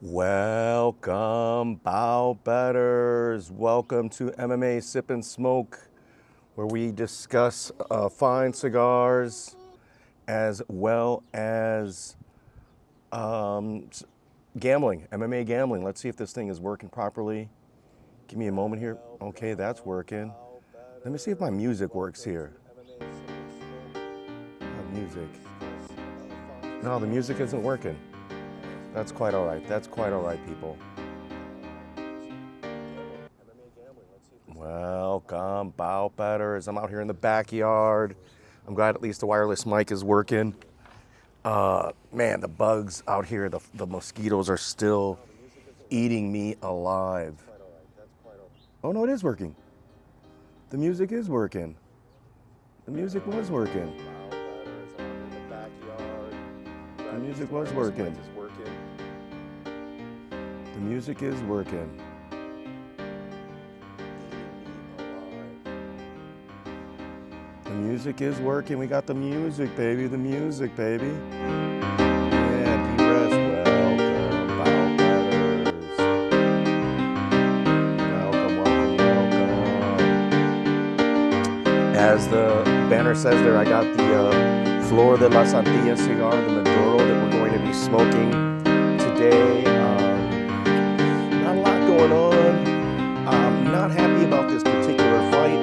Welcome, bow betters. Welcome to MMA Sip and Smoke, where we discuss fine cigars as well as gambling, MMA gambling. Let's see if this thing is working properly. Give me a moment here. Okay, that's working. Let me see if my music works here. Music. No, the music isn't working. That's quite all right. That's quite all right, people. Welcome, bow betters. I'm out here in the backyard. I'm glad at least the wireless mic is working. Man, the bugs out here, the mosquitoes are still eating me alive. Oh no, it is working. The music is working. The music was working. The music was working. The music is working. The music is working. We got the music, baby. The music, baby. Yeah, D-Rest. Welcome, bow betters. Welcome. As the banner says there, I got the Flor de las Antillas cigar, the Maduro, that we're going to be smoking today. Not a lot going on. I'm not happy about this particular fight.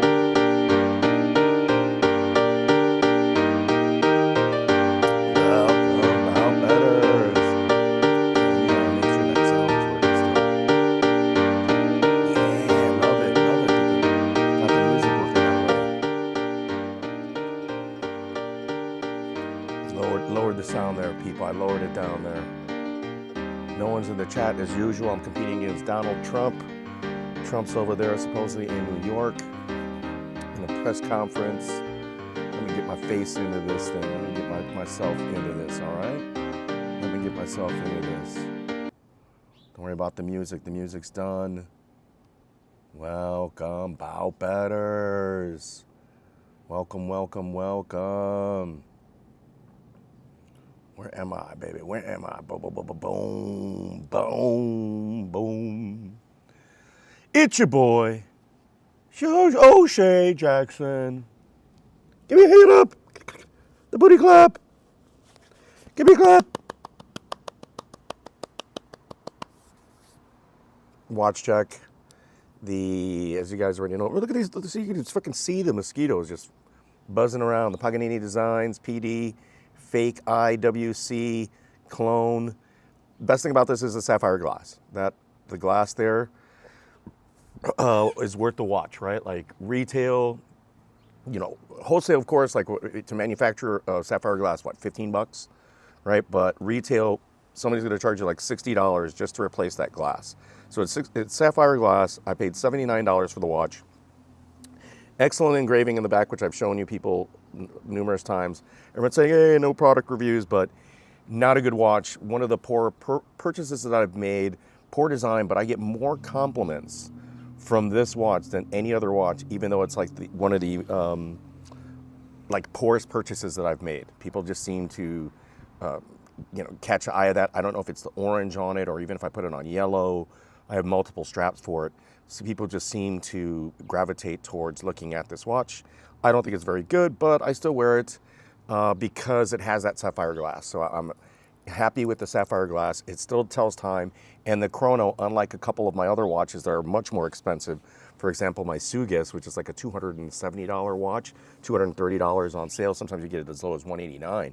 Lowered the sound there, people. I lowered it down there. No one's in the chat as usual. I'm competing against Donald Trump. Trump's over there supposedly in New York in a press conference. Let me get my face into this thing. Let me get myself into this, all right? Let me get myself into this. Don't worry about the music. The music's done. Welcome, bow betters. Welcome, welcome, welcome. Where am I, baby? Where am I? Boom, boom, boom, boom, boom, boom. It's your boy, O'Shea Jackson. Give me a hand up. The booty clap. Give me a clap. Watch check. As you guys already know, look at these. You can just fucking see the mosquitoes just buzzing around. The Paganini Designs, PD. Fake IWC clone. Best thing about this is the sapphire glass. The glass there is worth the watch, right? Like retail, wholesale, of course, like to manufacture sapphire glass, what, $15, right? But retail, somebody's going to charge you like $60 just to replace that glass. So it's sapphire glass. I paid $79 for the watch. Excellent engraving in the back, which I've shown you people numerous times. Everyone's saying, hey, no product reviews, but not a good watch. One of the poor purchases that I've made, poor design, but I get more compliments from this watch than any other watch, even though it's like one of the poorest purchases that I've made. People just seem to catch an eye of that. I don't know if it's the orange on it or even if I put it on yellow. I have multiple straps for it. So people just seem to gravitate towards looking at this watch. I don't think it's very good, but I still wear it because it has that sapphire glass. So I'm happy with the sapphire glass. It still tells time. And the chrono, unlike a couple of my other watches that are much more expensive, for example, my Sugis, which is like a $270 watch, $230 on sale. Sometimes you get it as low as $189.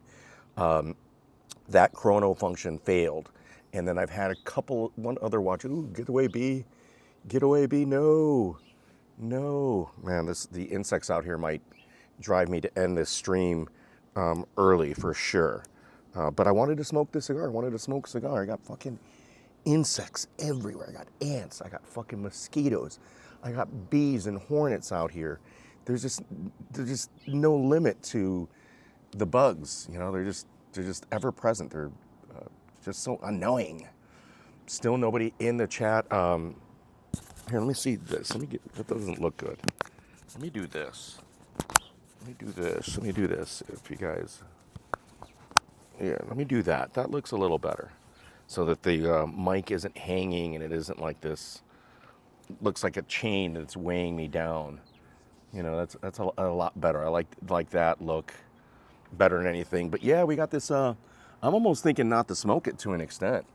That chrono function failed. And then I've had one other watch. Ooh, get away, B. Get away, B. No. Man, the insects out here might drive me to end this stream early for sure. But I wanted to smoke this cigar. I wanted to smoke a cigar. I got fucking insects everywhere. I got ants. I got fucking mosquitoes. I got bees and hornets out here. There's just no limit to the bugs. They're just ever present. They're just so annoying. Still nobody in the chat. Here, let me see this. That doesn't look good. Let me do this. Let me do this. If you guys, yeah, let me do that. That looks a little better. so that the mic isn't hanging and it isn't like this, looks like a chain that's weighing me down. You know, that's a lot better. I like that look better than anything. But yeah, we got this. I'm almost thinking not to smoke it to an extent.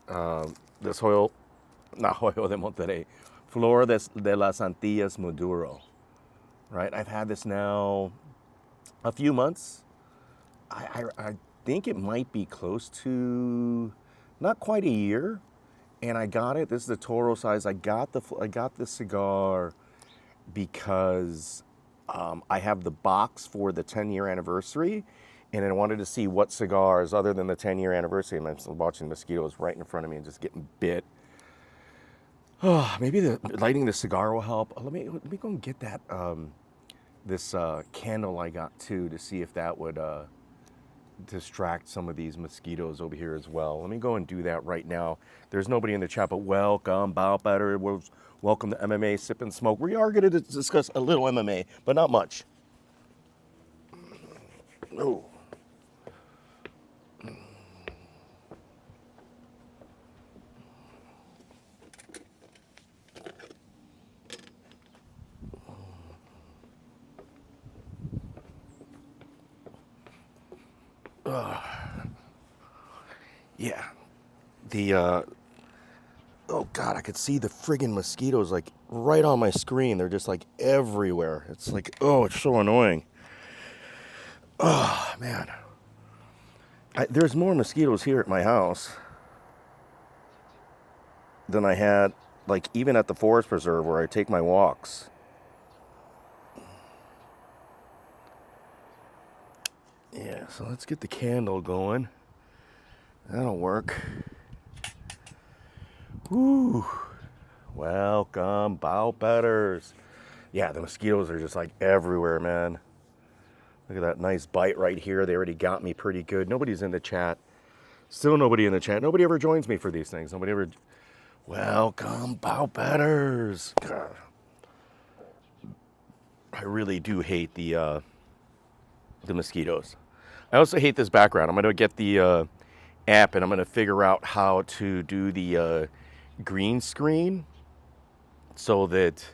This Hoyo, not Hoyo de Monterrey, Flor de las Antillas Maduro. Right, I've had this now a few months. I think it might be close to not quite a year, and I got it. This is the Toro size. I got the cigar because I have the box for the 10-year anniversary, and I wanted to see what cigars other than the 10-year anniversary. I'm watching mosquitoes right in front of me and just getting bit. Oh, maybe lighting the cigar will help. Let me go and get that this candle I got too, to see if that would distract some of these mosquitoes over here as well. Let me go and do that right now. There's nobody in the chat, but welcome, Bow Better. Welcome to MMA Sip and Smoke. We are going to discuss a little MMA, but not much. Oh. Yeah. Oh God, I could see the friggin' mosquitoes like right on my screen. They're just like everywhere. It's like, oh, it's so annoying. Oh, man. There's more mosquitoes here at my house than I had, like, even at the forest preserve where I take my walks. Yeah, so let's get the candle going. That'll work. Woo. Welcome, Bow Betters. Yeah, the mosquitoes are just like everywhere, man. Look at that nice bite right here. They already got me pretty good. Nobody's in the chat. Still nobody in the chat. Nobody ever joins me for these things. Nobody ever. Welcome, Bow Betters. God. I really do hate the mosquitoes. I also hate this background. I'm going to get the app and I'm going to figure out how to do the green screen so that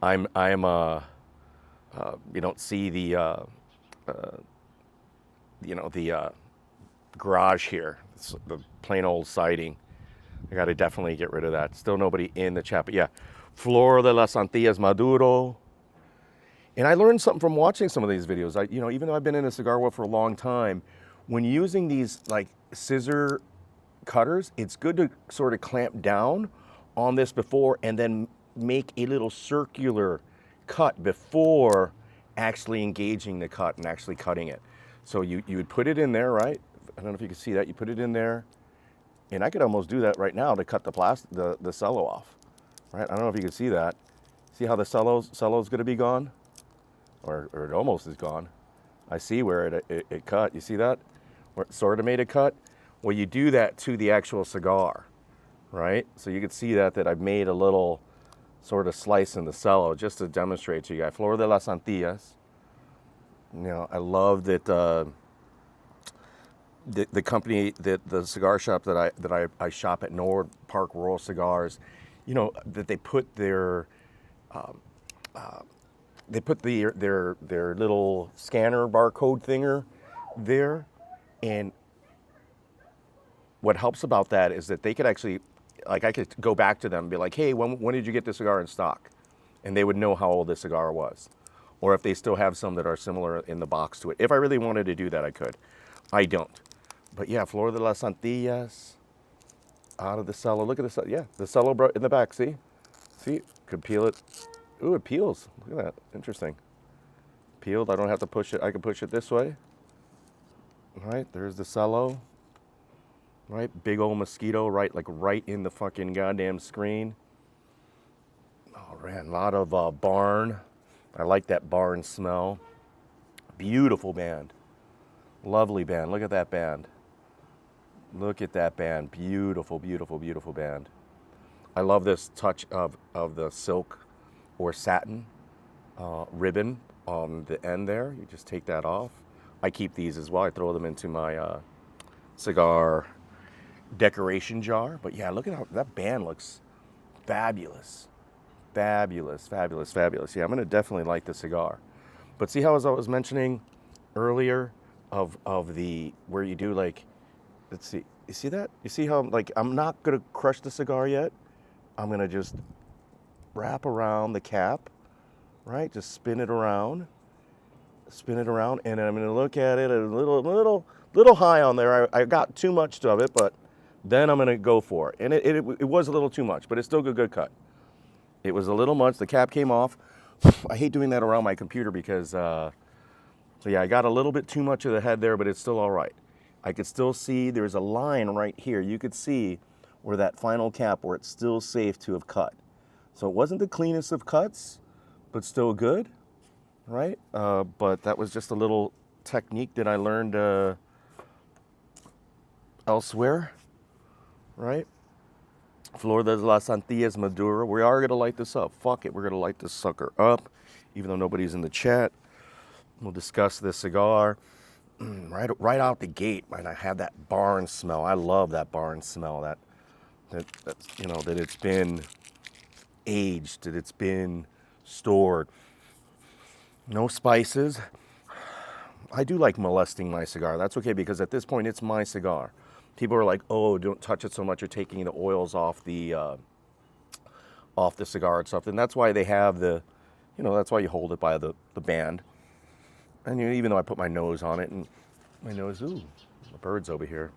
you don't see the the garage here. It's the plain old siding. I got to definitely get rid of that. Still nobody in the chat, but yeah, Flor de las Antillas Maduro. And I learned something from watching some of these videos. Even though I've been in the cigar world for a long time, when using these like scissor cutters, it's good to sort of clamp down on this before and then make a little circular cut before actually engaging the cut and actually cutting it. So you would put it in there, right? I don't know if you can see that. You put it in there, and I could almost do that right now to cut the cello off, right? I don't know if you can see that. See how the cello's going to be gone? Or it almost is gone. I see where it cut. You see that? Where it sort of made a cut? Well, you do that to the actual cigar, right? So you can see that I've made a little sort of slice in the cello just to demonstrate to you guys. Flor de las Antillas. I love that the company, the cigar shop that I shop at, Nord Park Royal Cigars, that they put their their little scanner barcode thinger there. And what helps about that is that they could actually, like, I could go back to them and be like, hey, when did you get this cigar in stock? And they would know how old this cigar was. Or if they still have some that are similar in the box to it. If I really wanted to do that, I could. I don't. But yeah, Flor de las Antillas, out of the cello. Look at this. Yeah, the cello in the back, see? See, could peel it. Ooh, it peels. Look at that, interesting. Peeled, I don't have to push it. I can push it this way. All right, there's the cello. Right, big old mosquito, right in the fucking goddamn screen. Oh man, a lot of barn. I like that barn smell. Beautiful band. Lovely band. Look at that band. Look at that band. Beautiful, beautiful, beautiful band. I love this touch of the silk or satin ribbon on the end there. You just take that off. I keep these as well. I throw them into my cigar decoration jar. But yeah, look at how that band looks fabulous. Fabulous, fabulous, fabulous. Yeah, I'm gonna definitely like the cigar. But see how, as I was mentioning earlier, of the where you do like, let's see, you see that? You see how like I'm not gonna crush the cigar yet. I'm gonna just wrap around the cap, right? Just spin it around, and then I'm gonna look at it a little high on there. I got too much of it, but then I'm gonna go for it. And it was a little too much, but it's still a good cut. It was a little much. The cap came off. I hate doing that around my computer because, so yeah, I got a little bit too much of the head there, but it's still all right. I could still see there's a line right here. You could see where that final cap, where it's still safe to have cut. So it wasn't the cleanest of cuts, but still good, right? But that was just a little technique that I learned elsewhere, right? Flor de las Antillas Maduro. We are gonna light this up. Fuck it, we're gonna light this sucker up, even though nobody's in the chat. We'll discuss this cigar. Right out the gate, man, I have that barn smell. I love that barn smell. That you know, that it's been aged, that it's been stored. No spices. I do like molesting my cigar. That's okay, because at this point it's my cigar. People are like, "Oh, don't touch it so much. You're taking the oils off the cigar and stuff." And that's why they have the, you know, that's why you hold it by the band. And you know, even though I put my nose on it, and my nose, ooh, the bird's over here.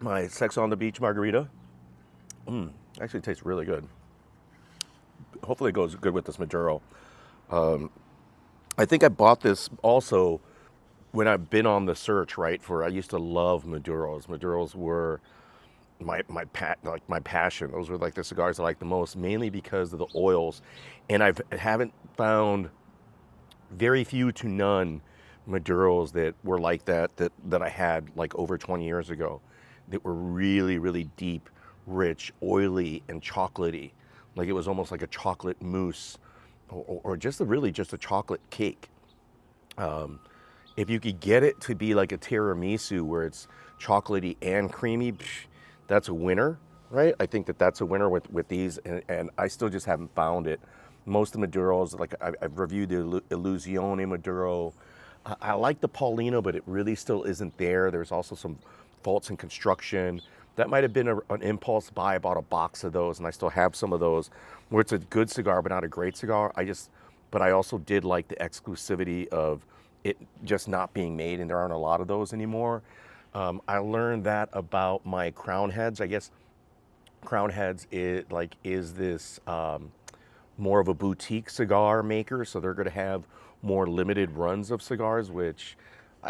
My Sex on the Beach margarita. Actually tastes really good. Hopefully it goes good with this Maduro. I think I bought this also when I've been on the search, right? I used to love Maduros. Maduros were my passion. Those were like the cigars I like the most, mainly because of the oils. And I haven't found, very few to none, Maduros that were like that I had like over 20 years ago, that were really, really deep, rich, oily, and chocolatey. Like it was almost like a chocolate mousse, or just a chocolate cake. If you could get it to be like a tiramisu where it's chocolatey and creamy, that's a winner, right? I think that's a winner with these, and I still just haven't found it. Most of the Maduros, like I've reviewed the Illusione Maduro. I like the Paulino, but it really still isn't there. There's also some faults in construction. That might have been an impulse buy. I bought a box of those, and I still have some of those, where it's a good cigar but not a great cigar. But I also did like the exclusivity of it just not being made, and there aren't a lot of those anymore. I learned that about my Crown Heads. I guess Crown Heads is this more of a boutique cigar maker, so they're going to have more limited runs of cigars, which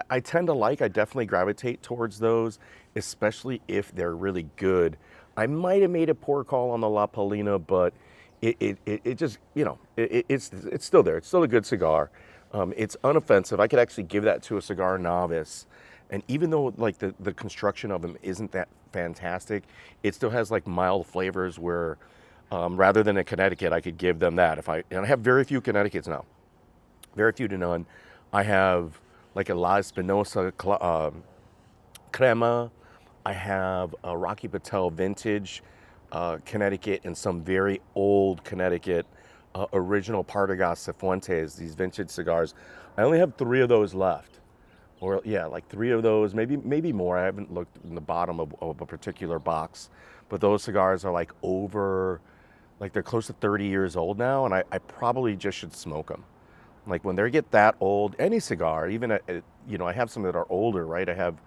I tend to like. I definitely gravitate towards those, especially if they're really good. I might have made a poor call on the La Paulina, but it just, you know, it's still there. It's still a good cigar. It's unoffensive. I could actually give that to a cigar novice. And even though like the construction of them isn't that fantastic, it still has like mild flavors where rather than a Connecticut, I could give them that. And I have very few Connecticut's now. Very few to none. I have like a La Espinosa Crema. I have a Rocky Patel Vintage Connecticut, and some very old Connecticut original Partagas Cifuentes, these vintage cigars. I only have 3 of those left. Or yeah, like 3 of those, maybe more. I haven't looked in the bottom of a particular box. But those cigars are like they're close to 30 years old now, and I probably just should smoke them. Like when they get that old, any cigar, even you know, I have some that are older, right? I have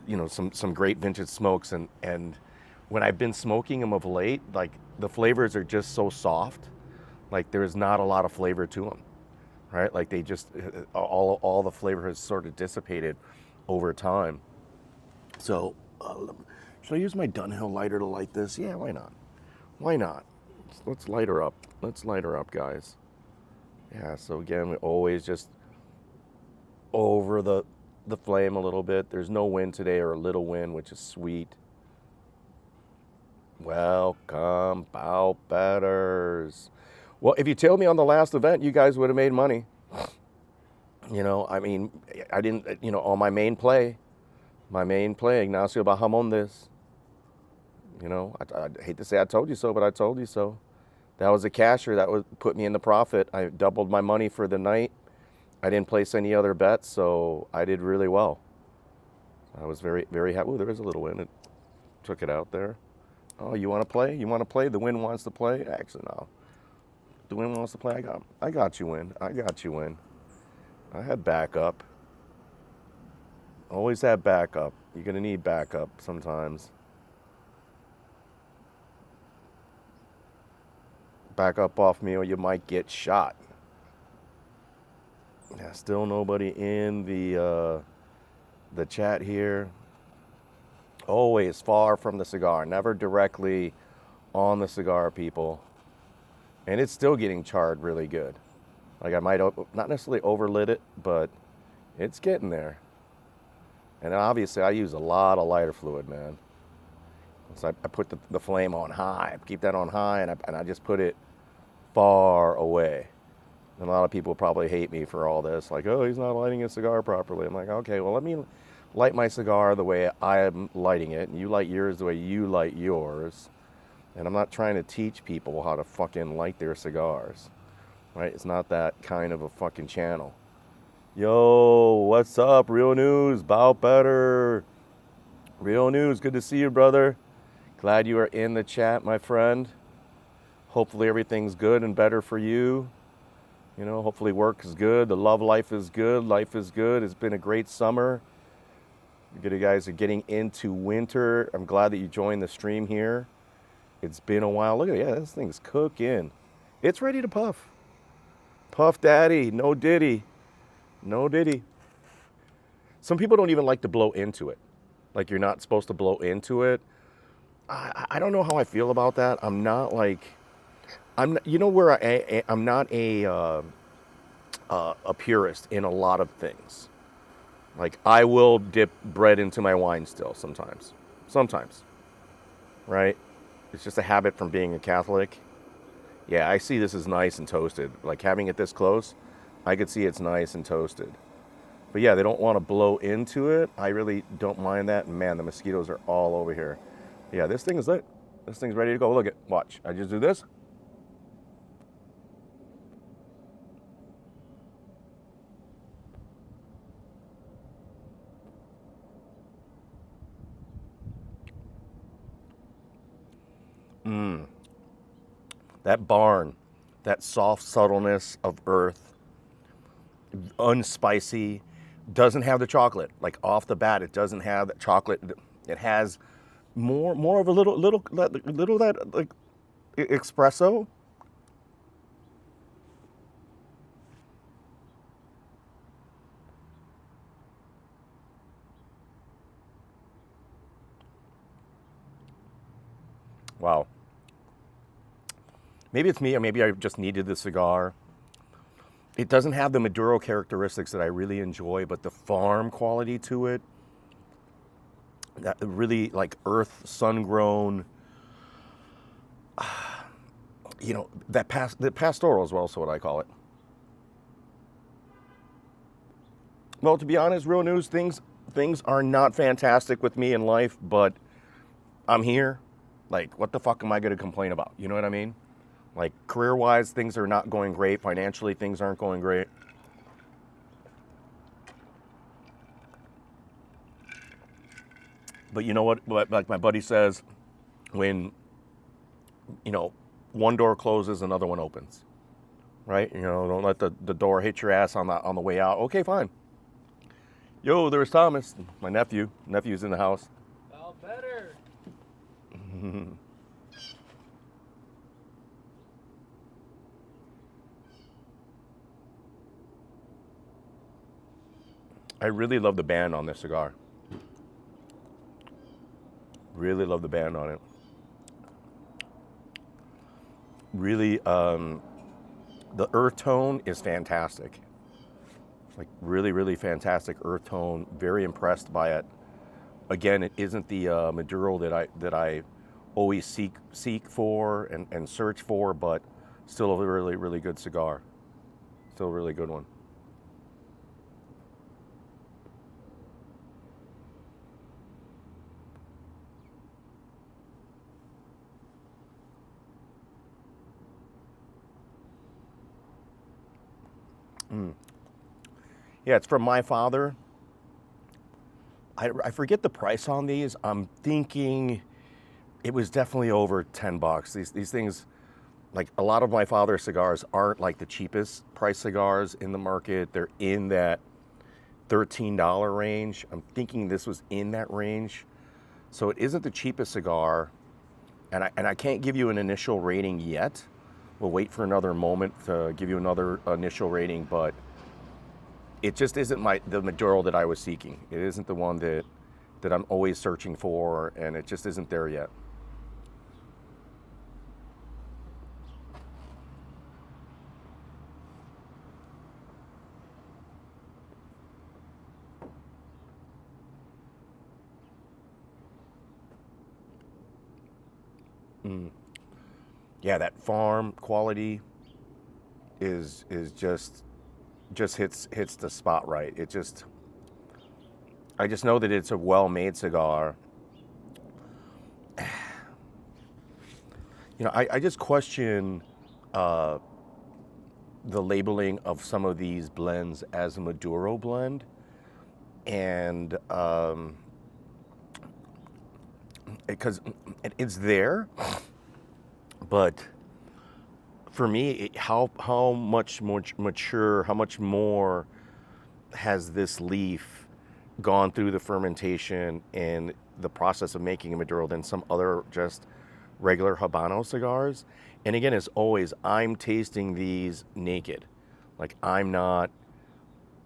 you know, some great vintage smokes, and when I've been smoking them of late, like the flavors are just so soft, like there's not a lot of flavor to them, right? Like they just all the flavor has sort of dissipated over time. So should I use my Dunhill lighter to light this? Yeah, why not? Why not? Let's light her up. Let's light her up, guys. Yeah, so again, we always just over the flame a little bit. There's no wind today, or a little wind, which is sweet. Welcome, bow betters. Well, if you told me on the last event, you guys would have made money. I mean, I didn't, on my main play, Ignacio Bahamondes, I hate to say I told you so, but I told you so. That was a casher that would put me in the profit. I doubled my money for the night. I didn't place any other bets, so I did really well. I was very, very happy. Ooh, there is a little win. It took it out there. Oh, you want to play? You want to play? The win wants to play? Actually, no. The win wants to play. I got you, win. I got you, win. I had backup. Always have backup. You're going to need backup sometimes. Back up off me or you might get shot. Yeah, still nobody in the chat here. Always far from the cigar, never directly on the cigar, people. And it's still getting charred really good. Like I might not necessarily overlit it, but it's getting there. And obviously I use a lot of lighter fluid, man. So I put the flame on high, keep that on high, and I just put it far away. And a lot of people probably hate me for all this, like, oh, he's not lighting his cigar properly. I'm like, okay, well, let me light my cigar the way I'm lighting it, and you light yours the way you light yours. And I'm not trying to teach people how to fucking light their cigars, right? It's not that kind of a fucking channel. Yo, what's up? Real news, bow better. Real news, good to see you, brother. Glad you are in the chat, my friend. Hopefully everything's good and better for you. Hopefully work is good. The love life is good. Life is good. It's been a great summer. You guys are getting into winter. I'm glad that you joined the stream here. It's been a while. Look at it. Yeah, this thing's cooking. It's ready to puff. Puff daddy. No diddy. No diddy. Some people don't even like to blow into it. Like you're not supposed to blow into it. I don't know how I feel about that. I'm not, I'm not a purist in a lot of things. Like I will dip bread into my wine still sometimes, right? It's just a habit from being a Catholic. Yeah, I see this as nice and toasted. Like having it this close, I could see it's nice and toasted. But yeah, they don't want to blow into it. I really don't mind that. Man, the mosquitoes are all over here. Yeah, this thing is lit. This thing's ready to go. Look at, watch. I just do this. That barn, that soft subtleness of earth, unspicy, doesn't have the chocolate. Like off the bat, it doesn't have the chocolate. It has more of a little that like espresso. Wow. Maybe it's me, or maybe I just needed the cigar. It doesn't have the Maduro characteristics that I really enjoy, but the farm quality to it, that really like earth, sun-grown, the pastoral is also what I call it. Well, to be honest, real news, things are not fantastic with me in life, but I'm here. Like, what the fuck am I going to complain about? You know what I mean? Like, career-wise, things are not going great. Financially, things aren't going great. But you know what? Like my buddy says, when, one door closes, another one opens. Right? Don't let the door hit your ass on the way out. Okay, fine. Yo, there's Thomas, my nephew. Nephew's in the house. Well, better. I really love the band on this cigar. Really love the band on it. Really, the earth tone is fantastic. Like really, really fantastic earth tone. Very impressed by it. Again, it isn't the Maduro that I always seek for and search for, but Still a really, really good cigar. Still a really good one. Yeah, it's from my father. I forget the price on these. I'm thinking it was definitely over $10. These things, like a lot of my father's cigars, aren't like the cheapest price cigars in the market. They're in that $13 range. I'm thinking this was in that range. So it isn't the cheapest cigar, and I can't give you an initial rating yet. We'll wait for another moment to give you another initial rating, but it just isn't the Maduro that I was seeking. It isn't the one that I'm always searching for, and it just isn't there yet. Yeah, that farm quality is just hits the spot right. I just know that it's a well-made cigar. I just question the labeling of some of these blends as a Maduro blend, and because it's there, but for me, how much more mature, how much more has this leaf gone through the fermentation and the process of making a Maduro than some other just regular Habano cigars? And again, as always, I'm tasting these naked. Like, I'm not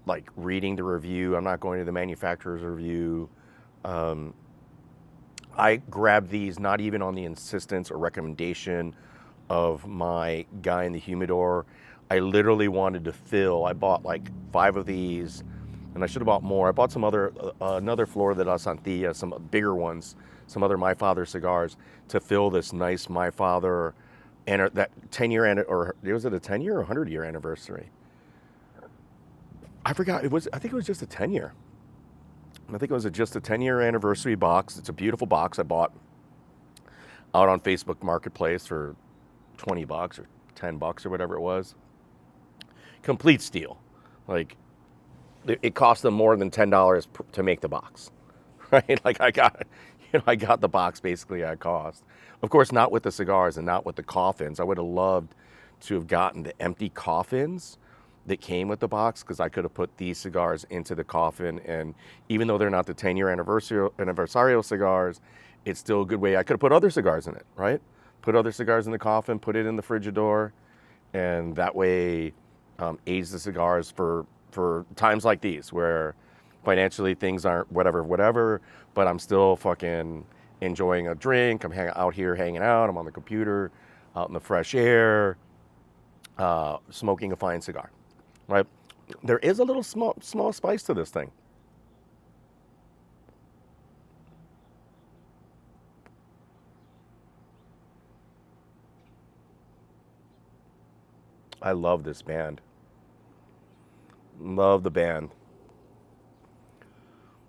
like reading the review. I'm not going to the manufacturer's review. I grabbed these not even on the insistence or recommendation of my guy in the humidor. I literally wanted to fill. I bought like 5 of these, and I should have bought more. I bought some other, another Flor de las Antillas, some bigger ones, some other My Father cigars to fill this nice My Father, and that 10-year, or was it a 10-year or 100-year anniversary? I forgot. I think it was just a 10-year. I think it was just a 10-year anniversary box. It's a beautiful box I bought out on Facebook Marketplace for $20 or $10 or whatever it was. Complete steal. Like, it cost them more than $10 to make the box, right? Like, I got the box basically at cost. Of course, not with the cigars and not with the coffins. I would have loved to have gotten the empty coffins that came with the box, because I could have put these cigars into the coffin, and even though they're not the 10-year anniversario cigars, it's still a good way. I could have put other cigars in it, right? Put other cigars in the coffin, put it in the Frigidor, and that way age the cigars for times like these where financially things aren't whatever, but I'm still fucking enjoying a drink. I'm out here hanging out. I'm on the computer, out in the fresh air, smoking a fine cigar, right? There is a little small spice to this thing. I love this band. Love the band.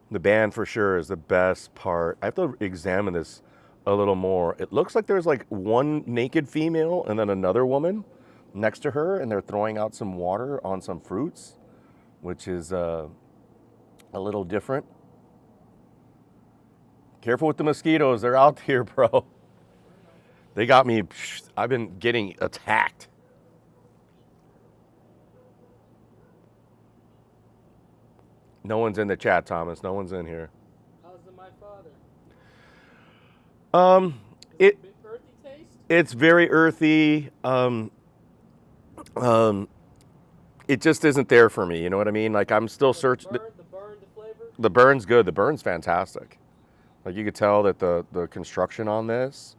The band for sure is the best part. I have to examine this a little more. It looks like there's like one naked female and then another woman next to her, and they're throwing out some water on some fruits, which is a little different. Careful with the mosquitoes. They're out here, bro. They got me. I've been getting attacked. No one's in the chat, Thomas. No one's in here. How's the My Father? It Bit earthy taste? it's very earthy. It just isn't there for me. You know what I mean? Like, I'm still searching. The flavor? The burn's good. The burn's fantastic. Like, you could tell that the construction on this,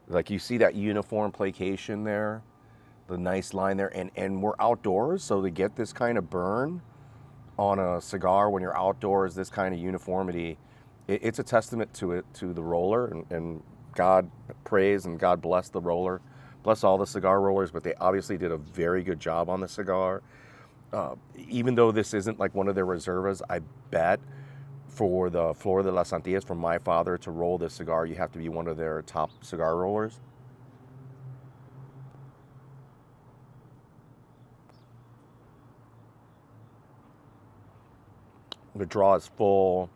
like, you see that uniform placation there, the nice line there, and we're outdoors, so to get this kind of burn on a cigar when you're outdoors, this kind of uniformity, it's a testament to the roller, and God praise and God bless the roller bless all the cigar rollers, but they obviously did a very good job on the cigar. Even though this isn't like one of their reservas, I bet for the Flor de las Antillas, for my father to roll this cigar, you have to be one of their top cigar rollers. The draw is full.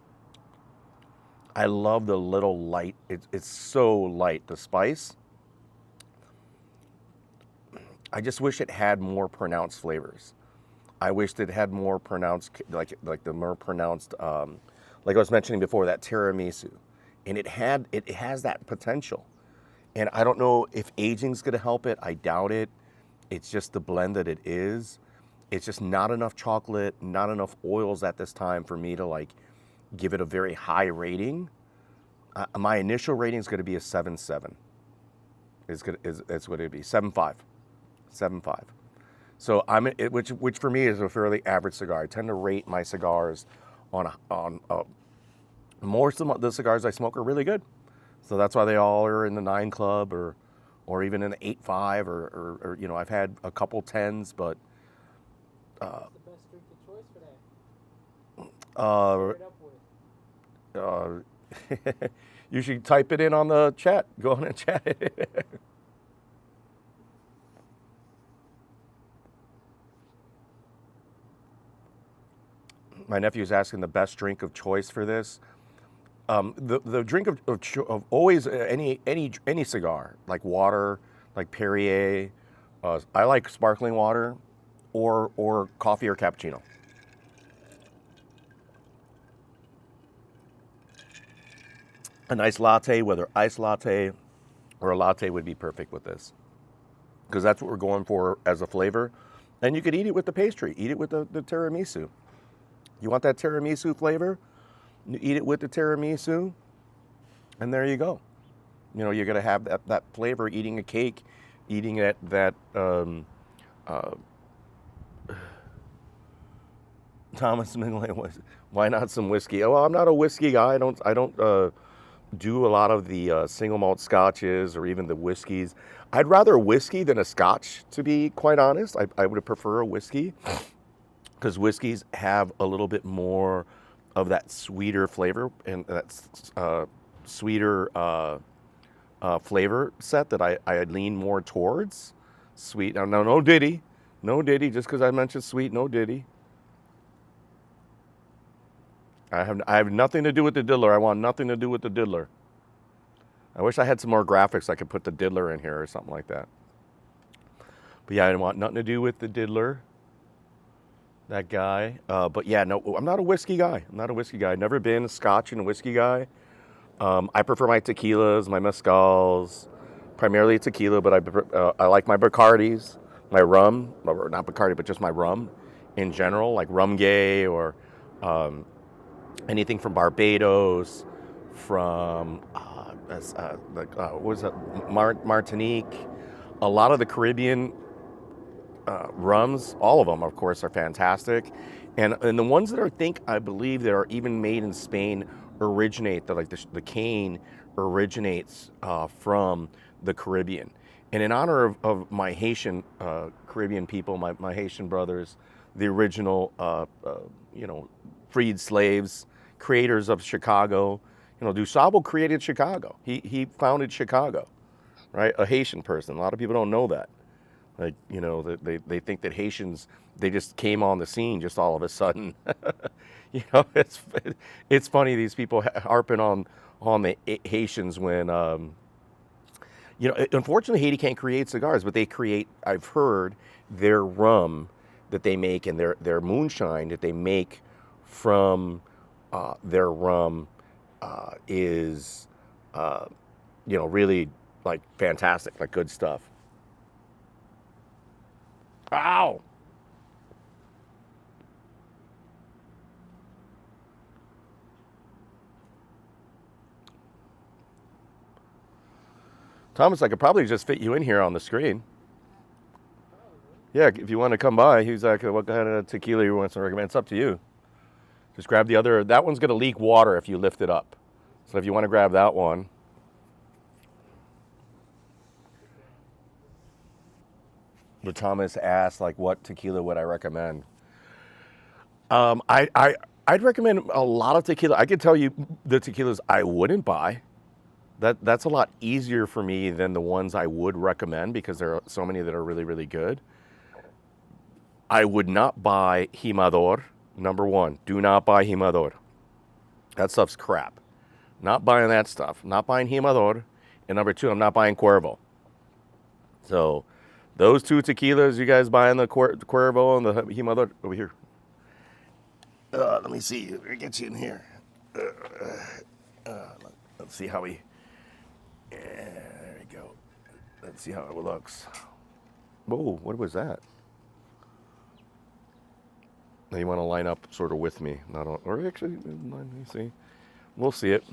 I love the little light. It's so light. The spice. I just wish it had more pronounced flavors. I wished it had more pronounced, like the more pronounced, like I was mentioning before, that tiramisu, and it has that potential. And I don't know if aging's gonna help it. I doubt it. It's just the blend that it is. It's just not enough chocolate, not enough oils at this time for me to like give it a very high rating. My initial rating is going to be a 7.7. It's what it'd be 7.5, 7.5. So which for me is a fairly average cigar. I tend to rate my cigars on most of the cigars I smoke are really good. So that's why they all are in the 9 club or even in the 8.5 or you know, I've had a couple 10s, but What's the best drink of choice for that? Pair it up with. you should type it in on the chat. Go on and chat it. My nephew's asking the best drink of choice for this. The drink of always any cigar, like water, like Perrier. I like sparkling water, or coffee or cappuccino. A nice latte, whether iced latte or a latte, would be perfect with this, because that's what we're going for as a flavor. And you could eat it with the pastry, eat it with the tiramisu. You want that tiramisu flavor? You eat it with the tiramisu, and there you go. You know, you're gonna have that flavor. Eating a cake, eating that. Thomas Mingling was, why not some whiskey? Oh, well, I'm not a whiskey guy. I don't do a lot of the single malt scotches or even the whiskeys. I'd rather a whiskey than a scotch, to be quite honest. I would prefer a whiskey, because whiskeys have a little bit more of that sweeter flavor and that sweeter flavor set that I lean more towards. Sweet. Now, no diddy. No diddy. Just because I mentioned sweet, no diddy. I have nothing to do with the diddler. I want nothing to do with the diddler. I wish I had some more graphics. I could put the diddler in here or something like that. But yeah, I want nothing to do with the diddler. That guy. But yeah, no, I'm not a whiskey guy. I'm not a whiskey guy. I've never been a scotch and a whiskey guy. I prefer my tequilas, my mezcals, primarily tequila, but I like my Bacardis, my rum, or not Bacardi, but just my rum in general, like rum gay or anything from Barbados, from what was that, Martinique. A lot of the Caribbean rums, all of them, of course, are fantastic, and the ones that I believe that are even made in Spain originate the cane originates from the Caribbean. And in honor of my Haitian Caribbean people, my Haitian brothers, the original freed slaves, creators of Chicago. You know, DuSable created Chicago. He founded Chicago, right? A Haitian person. A lot of people don't know that. Like, you know, they think that Haitians, they just came on the scene just all of a sudden. You know, it's funny, these people harping on the Haitians when, you know, unfortunately Haiti can't create cigars, but they create, I've heard, their rum that they make and their moonshine that they make from their rum is, you know, really like fantastic, like good stuff. Ow! Thomas, I could probably just fit you in here on the screen. Yeah, if you want to come by. He's like, what kind of tequila you want to recommend? It's up to you. Just grab the other. That one's going to leak water if you lift it up. So if you want to grab that one. But Thomas asked, like, what tequila would I recommend? I'd recommend a lot of tequila. I could tell you the tequilas I wouldn't buy. That's a lot easier for me than the ones I would recommend because there are so many that are really, really good. I would not buy Jimador. Number one, do not buy Jimador. That stuff's crap. Not buying that stuff. Not buying Jimador. And number two, I'm not buying Cuervo. So those two tequilas, you guys buying the Cuervo and the Jimador over here. Let me see. Let me get you in here. Let's see how we... Yeah, there we go. Let's see how it looks. Whoa, what was that? Now you want to line up sort of with me. Not on, or actually, let me see. We'll see it.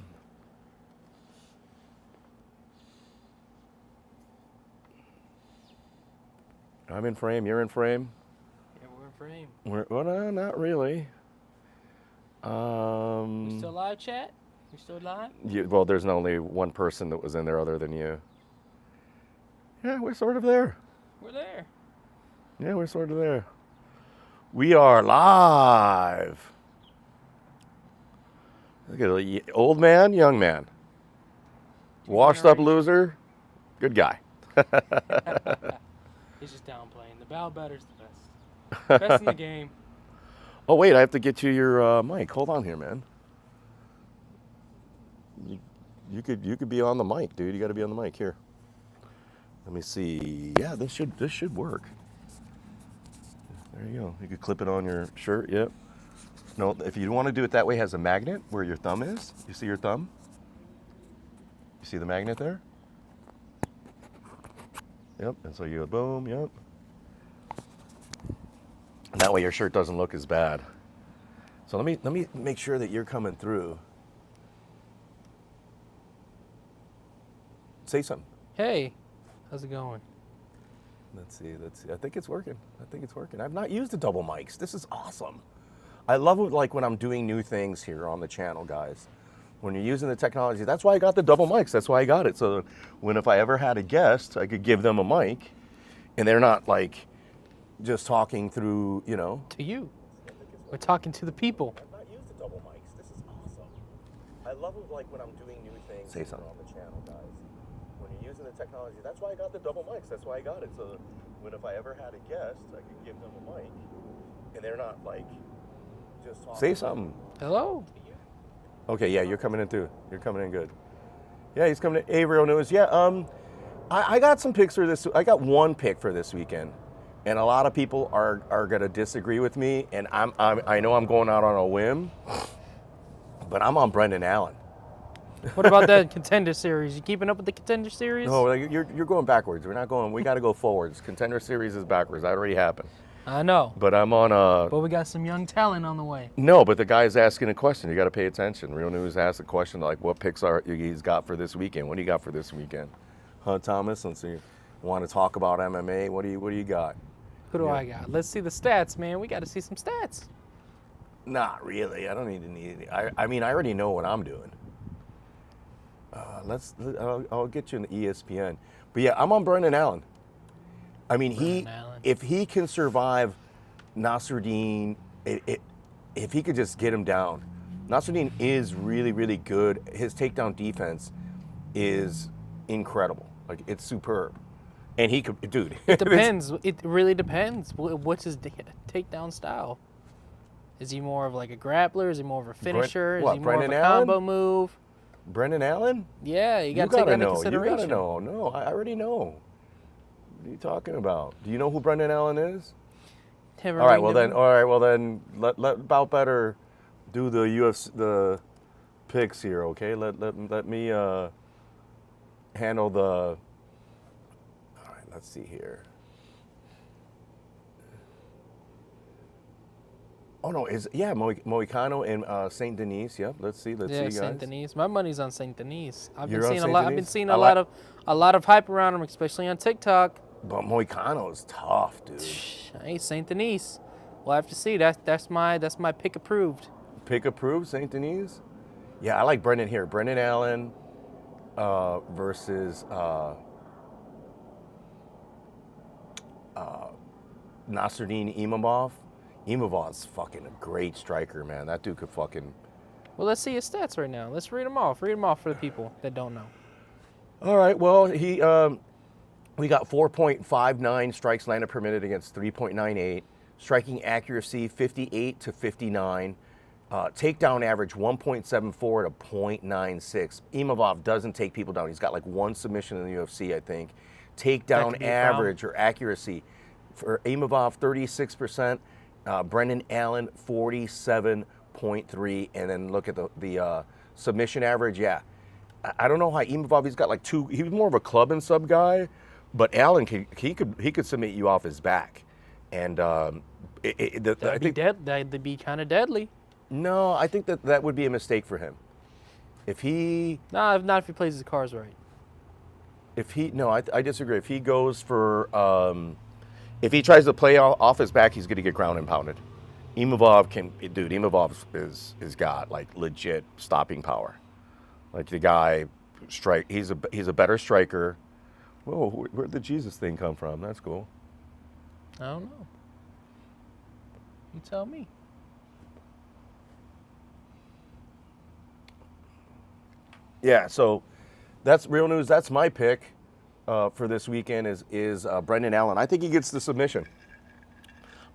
I'm in frame. You're in frame. Yeah, we're in frame. Well, no, not really. We still live, chat? We still live? Well, there's only one person that was in there other than you. Yeah, we're sort of there. We're there. Yeah, we're sort of there. We are live. Look at the old man, young man. Washed up loser, good guy. He's just downplaying. The bow better's the best. Best in the game. Oh, wait, I have to get you your mic. Hold on here, man. You could be on the mic, dude. You got to be on the mic here. Let me see. Yeah, this should work. There you go. You could clip it on your shirt. Yep. No, if you want to do it that way, it has a magnet where your thumb is. You see your thumb? You see the magnet there? Yep. And so you go boom. Yep. And that way your shirt doesn't look as bad. So let me make sure that you're coming through. Say something. Hey, how's it going? Let's see. I think it's working. I've not used the double mics. This is awesome. I love it, like when I'm doing new things here on the channel, guys. When you're using the technology, that's why I got the double mics. That's why I got it. So if I ever had a guest, I could give them a mic, and they're not like just talking through, you know. To you. We're talking to the people. I've not used the double mics. This is awesome. I love it, like when I'm doing new things here on the channel, guys. When you're using the technology, that's why I got the double mics. That's why I got it. So if I ever had a guest, I could give them a mic, and they're not like just talking. Say something. Hello. Okay, yeah, you're coming in too. You're coming in good. Yeah, he's coming in. Hey, Real News. Yeah, I got some picks for this. I got one pick for this weekend, and a lot of people are gonna disagree with me, and I know I'm going out on a whim, but I'm on Brendan Allen. What about that Contender Series? You keeping up with the Contender Series? No, you're going backwards. We're not going. We got to go forwards. Contender Series is backwards. That already happened. I know. But I'm on a. But we got some young talent on the way. No, but the guy's asking a question. You got to pay attention. Real News asked a question like, "What picks he's got for this weekend? What do you got for this weekend?" Huh, Thomas? Let's see. Want to talk about MMA? What do you got? Who do I got? Let's see the stats, man. We got to see some stats. Not really. I don't need. I mean, I already know what I'm doing. I'll get you an ESPN. But yeah, I'm on Brendan Allen. I mean, if he can survive Nasruddin, if he could just get him down. Nasruddin is really, really good. His takedown defense is incredible. Like, it's superb. And he could, dude. It depends. It really depends. What's his takedown style? Is he more of like a grappler? Is he more of a finisher? Is he more of a combo move? Brendan Allen? Yeah, you got to take that into consideration. You got to know. No, I already know. What are you talking about? Do you know who Brendan Allen is? All right, well then, let Bout Better do the picks here, okay? Let me handle the. All right, let's see here. Oh no, Moicano and Saint Denis. Yep, let's see, guys. Saint Denis. My money's on Saint Denis. I've been seeing a lot of hype around him, especially on TikTok. But Moicano is tough, dude. Hey, Saint Denis. We'll have to see. That's my pick approved. Pick approved, Saint Denis. Yeah, I like Brendan here. Brendan Allen Nasruddin Imavov. Imavov's fucking a great striker, man. That dude could fucking... Well, let's see his stats right now. Let's read them off. Read them off for the people that don't know. All right, well, we got 4.59 strikes landed per minute against 3.98. Striking accuracy, 58 to 59. Takedown average, 1.74 to 0.96. Imavov doesn't take people down. He's got like one submission in the UFC, I think. Takedown average or accuracy for Imavov, 36%. Brendan Allen, 47.3. And then look at the submission average. Yeah, I don't know how Imavov, he's got like two. He was more of a club and sub guy, but Allen he could submit you off his back, and that'd be kind of deadly. No, I think that would be a mistake for him. If he... No, not if he plays his cards right. I disagree. If he goes for... if he tries to play off his back, he's going to get ground and pounded. Imavov is got, like, legit stopping power. Like, the guy... He's a better striker. Whoa, where'd the Jesus thing come from? That's cool. I don't know. You tell me. Yeah, so that's real news. That's my pick for this weekend is Brendan Allen. I think he gets the submission.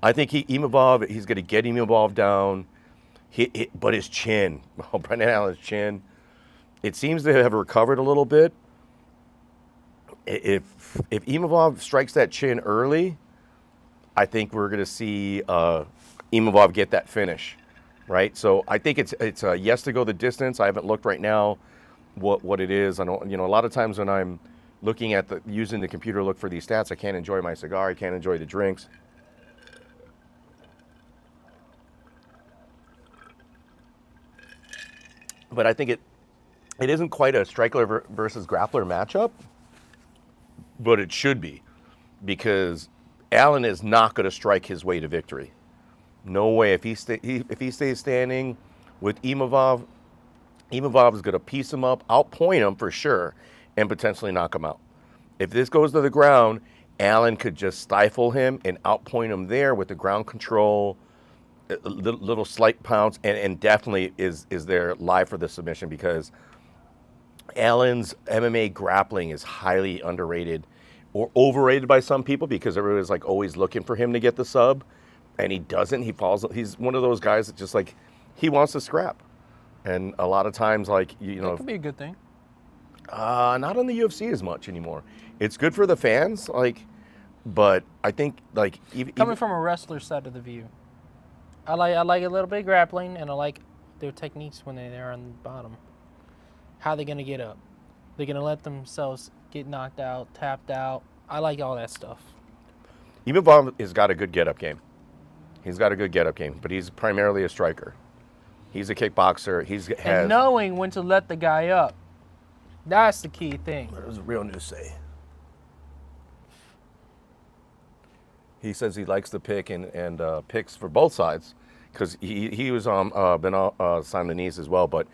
I think he's going to get Imavov down. But his chin, Brendan Allen's chin, it seems to have recovered a little bit. If Imavov strikes that chin early, I think we're going to see Imavov get that finish, right? So I think it's a yes to go the distance. I haven't looked right now what it is. I don't, a lot of times when I'm looking at using the computer to look for these stats, I can't enjoy my cigar. I can't enjoy the drinks. But I think it isn't quite a striker versus grappler matchup, but it should be, because Allen is not going to strike his way to victory. No way. If he stays standing with Imavov is going to piece him up, outpoint him for sure, and potentially knock him out. If this goes to the ground, Allen could just stifle him and outpoint him there with the ground control, little slight pounce, and definitely is there live for the submission, because Allen's MMA grappling is highly underrated or overrated by some people, because everybody's like always looking for him to get the sub, and he doesn't. He's one of those guys that just like, he wants to scrap. And a lot of times, like, That could be a good thing. Not on the UFC as much anymore. It's good for the fans, but I think, like, coming from a wrestler side of the view, I like a little bit of grappling, and I like their techniques when they're on the bottom. How they gonna get up? They're gonna let themselves get knocked out, tapped out. I like all that stuff. Imavov has got a good get-up game. But he's primarily a striker. He's a kickboxer. And knowing when to let the guy up. That's the key thing. What does the real news say? He says he likes to pick and picks for both sides, because he was been on Simon Knees as well. But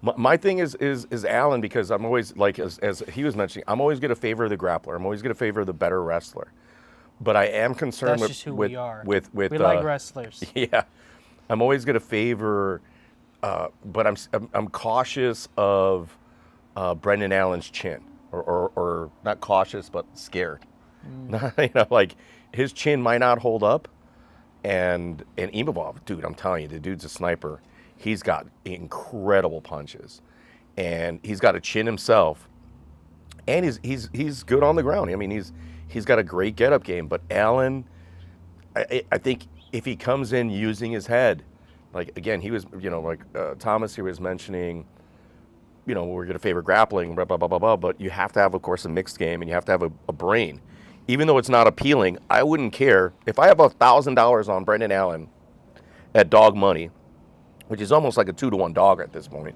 my thing is Allen, because I'm always, like, as he was mentioning, I'm always going to favor the grappler. I'm always going to favor the better wrestler. But I am concerned we like wrestlers. Yeah, I'm always going to favor. But I'm cautious of Brendan Allen's chin, or not cautious, but scared. Like, his chin might not hold up, and Imavov, dude, I'm telling you, the dude's a sniper. He's got incredible punches, and he's got a chin himself, and he's good on the ground. I mean, he's got a great get-up game. But Allen, I think if he comes in using his head. Like, again, he was, Thomas here was mentioning, we're going to favor grappling, blah, blah, blah, blah, blah, but you have to have, of course, a mixed game, and you have to have a brain. Even though it's not appealing, I wouldn't care. If I have $1,000 on Brendan Allen at dog money, which is almost like a 2-to-1 dog at this point,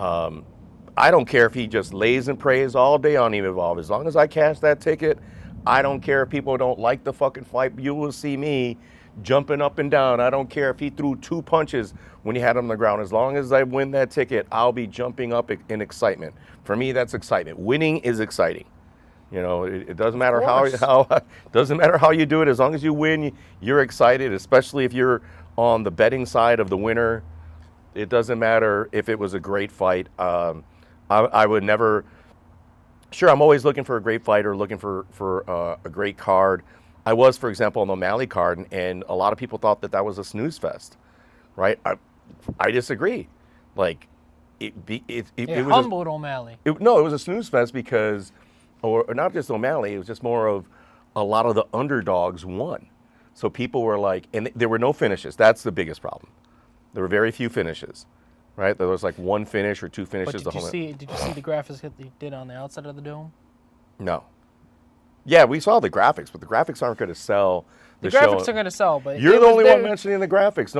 I don't care if he just lays and prays all day on Imavov. As long as I cash that ticket, I don't care if people don't like the fucking fight. You will see me jumping up and down. I don't care if he threw 2 punches when he had him on the ground. As long as I win that ticket, I'll be jumping up in excitement. For me, that's excitement. Winning is exciting. You know, it doesn't matter course. how doesn't matter how you do it. As long as you win, you're excited. Especially if you're on the betting side of the winner. It doesn't matter if it was a great fight. I would never. Sure, I'm always looking for a great fighter, looking for a great card. I was, for example, on the O'Malley card, and a lot of people thought that was a snooze fest, right? I disagree. Like, it was humbled O'Malley. no, it was a snooze fest because, or not just O'Malley, it was just more of a lot of the underdogs won. So people were like, and there were no finishes. That's the biggest problem. There were very few finishes, right? There was like one finish or two finishes. But did you see the graphics that they did on the outside of the dome? No. Yeah, we saw the graphics, but the graphics aren't going to sell the show. graphics are going to sell, but You're the only one mentioning the graphics.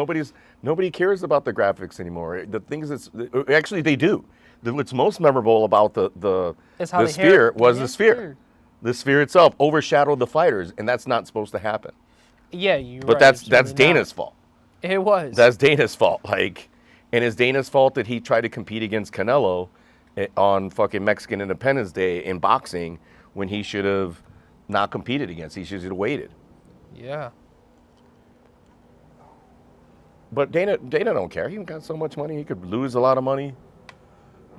Nobody cares about the graphics anymore. The things that's actually they do. What's most memorable about the sphere was the sphere. The sphere itself overshadowed the fighters, and that's not supposed to happen. Yeah, you're right. But that's Dana's fault. It was. That's Dana's fault. Like, and it's Dana's fault that he tried to compete against Canelo on fucking Mexican Independence Day in boxing when he should have not competed against. He should have waited. Yeah. But Dana don't care. He got so much money. He could lose a lot of money.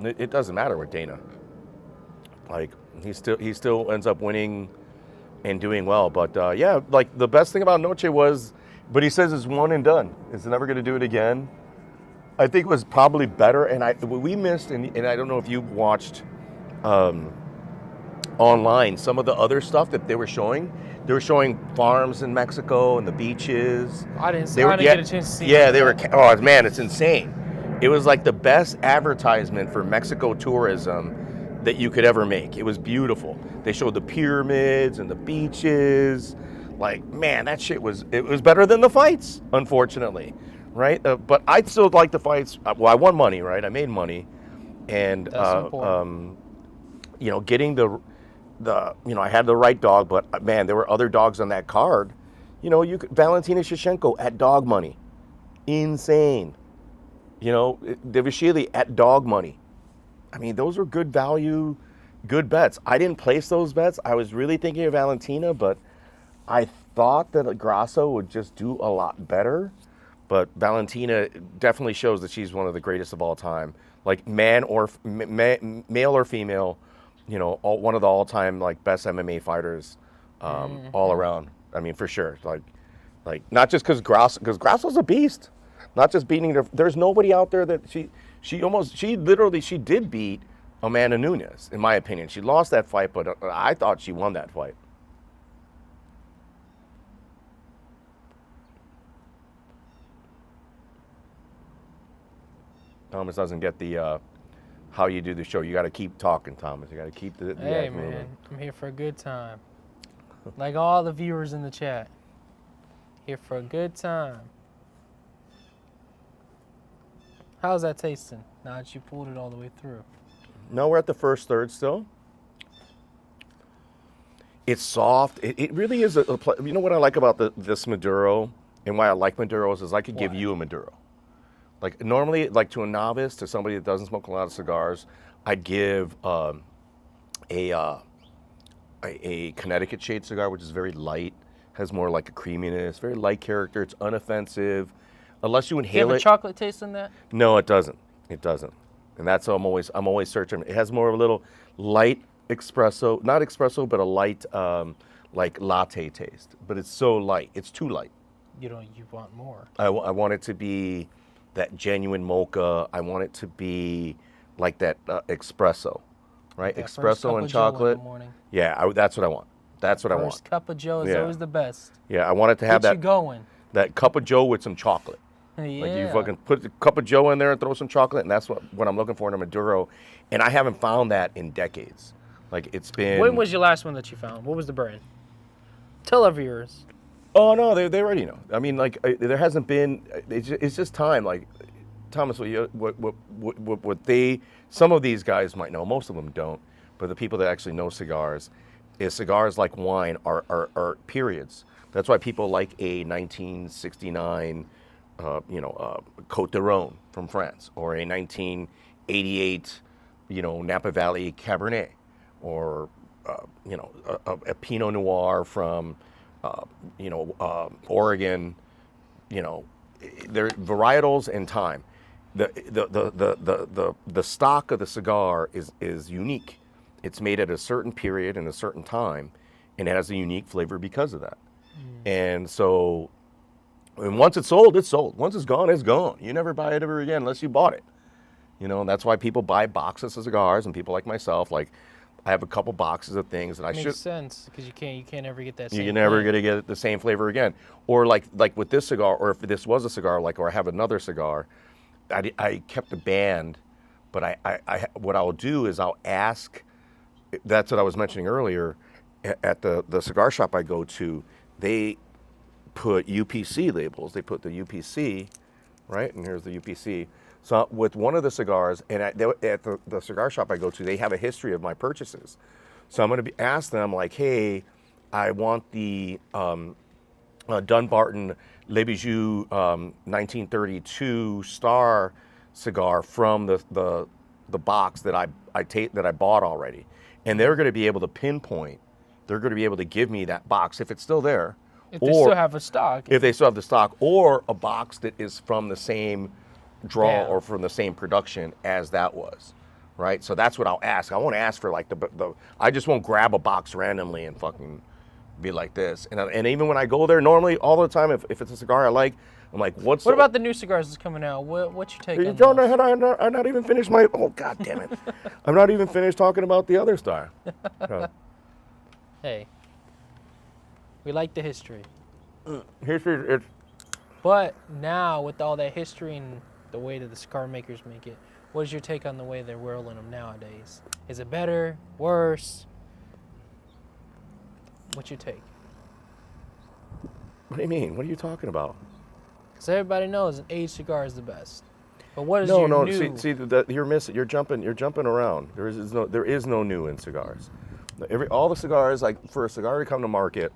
It doesn't matter with Dana. Like, he still ends up winning and doing well. But yeah, like the best thing about Noche was, but he says it's one and done. He's never going to do it again. I think it was probably better. And we missed, and I don't know if you watched online some of the other stuff that they were showing. They were showing farms in Mexico and the beaches. I didn't get a chance to see. Yeah, they were. Oh man, it's insane. It was like the best advertisement for Mexico tourism that you could ever make. It was beautiful. They showed the pyramids and the beaches. Like, man, that shit was better than the fights, unfortunately, right? But I still like the fights. Well, I won money, right? I made money, and getting I had the right dog, but man, there were other dogs on that card. Valentina Shevchenko at dog money, insane. Devashili at dog money. I mean, those are good value, good bets. I didn't place those bets. I was really thinking of Valentina, but I thought that Grasso would just do a lot better. But Valentina definitely shows that she's one of the greatest of all time. Like male or female, one of the all-time like best MMA fighters, all around. I mean, for sure. Like not just because Grasso's a beast. Not just beating her. There's nobody out there that she did beat Amanda Nunes, in my opinion. She lost that fight, but I thought she won that fight. Thomas doesn't get the how you do the show. You got to keep talking, Thomas. You got to keep the Hey, man, moving. I'm here for a good time. Like all the viewers in the chat. Here for a good time. How's that tasting now that you pulled it all the way through? No, we're at the first third still. It's soft. It really is you know what I like about this Maduro and why I like Maduros is I could give you a Maduro. Like normally, like to a novice, to somebody that doesn't smoke a lot of cigars, I'd give a Connecticut shade cigar, which is very light, has more like a creaminess, very light character. It's unoffensive. Unless you inhale it. Do you have a chocolate taste in that? No, it doesn't. It doesn't. And that's how I'm always searching. It has more of a little light espresso, not espresso, but a light like latte taste. But it's so light. It's too light. You want more. I want it to be that genuine mocha. I want it to be like that espresso, right? That Espresso and chocolate. Yeah, that's what I want. That's what I want. First cup of Joe is always the best. Yeah, I want it to have Get you going. That cup of Joe with some chocolate. Yeah. Like you fucking put a cup of Joe in there and throw some chocolate, and that's what I'm looking for in a Maduro. And I haven't found that in decades. Like it's been. When was your last one that you found? What was the brand? Tell our viewers. Oh no, they already know. I mean, like there hasn't been. It's just time. Like Thomas, some of these guys might know. Most of them don't. But the people that actually know cigars, is cigars like wine are periods. That's why people like a 1969. Côte de Rhône from France, or a 1988, Napa Valley Cabernet, or a Pinot Noir from, Oregon. They're varietals and time. The stock of the cigar is unique. It's made at a certain period and a certain time, and it has a unique flavor because of that. And so, and once it's sold, it's sold. Once it's gone, it's gone. You never buy it ever again unless you bought it. And that's why people buy boxes of cigars, and people like myself, like I have a couple boxes of things that I should. Makes sense because you can't ever get that same. You're never flavor. gonna get the same flavor again. Or like with this cigar, or if this was a cigar, or I have another cigar, I kept a band, but I what I'll do is I'll ask. That's what I was mentioning earlier. At the cigar shop I go to, they put UPC labels. They put the UPC, right? And here's the UPC. So with one of the cigars, and at the cigar shop I go to, they have a history of my purchases. So I'm going to ask them like, hey, I want the Dunbarton Le Bijou 1932 Star cigar from the box that I bought already, and they're going to be able to pinpoint. They're going to be able to give me that box if it's still there, If they still have a stock. if they still have the stock, or a box that is from the same draw Yeah. or from the same production as that was, right? So that's what I'll ask. I won't ask for like the I just won't grab a box randomly and fucking be like this. And even when I go there, normally all the time, if it's a cigar I like, I'm like, What about the new cigars that's coming out? What you take You on don't know those? I'm not even finished my. Oh God damn it! I'm not even finished talking about the other star. Hey, we like the history. It's But now, with all that history and the way that the cigar makers make it, what is your take on the way they're rolling them nowadays? Is it better, worse? What's your take? What do you mean? What are you talking about? Because everybody knows an aged cigar is the best. But what is your new? See, you're missing. You're jumping around. There is no new in cigars. All the cigars, like for a cigar to come to market.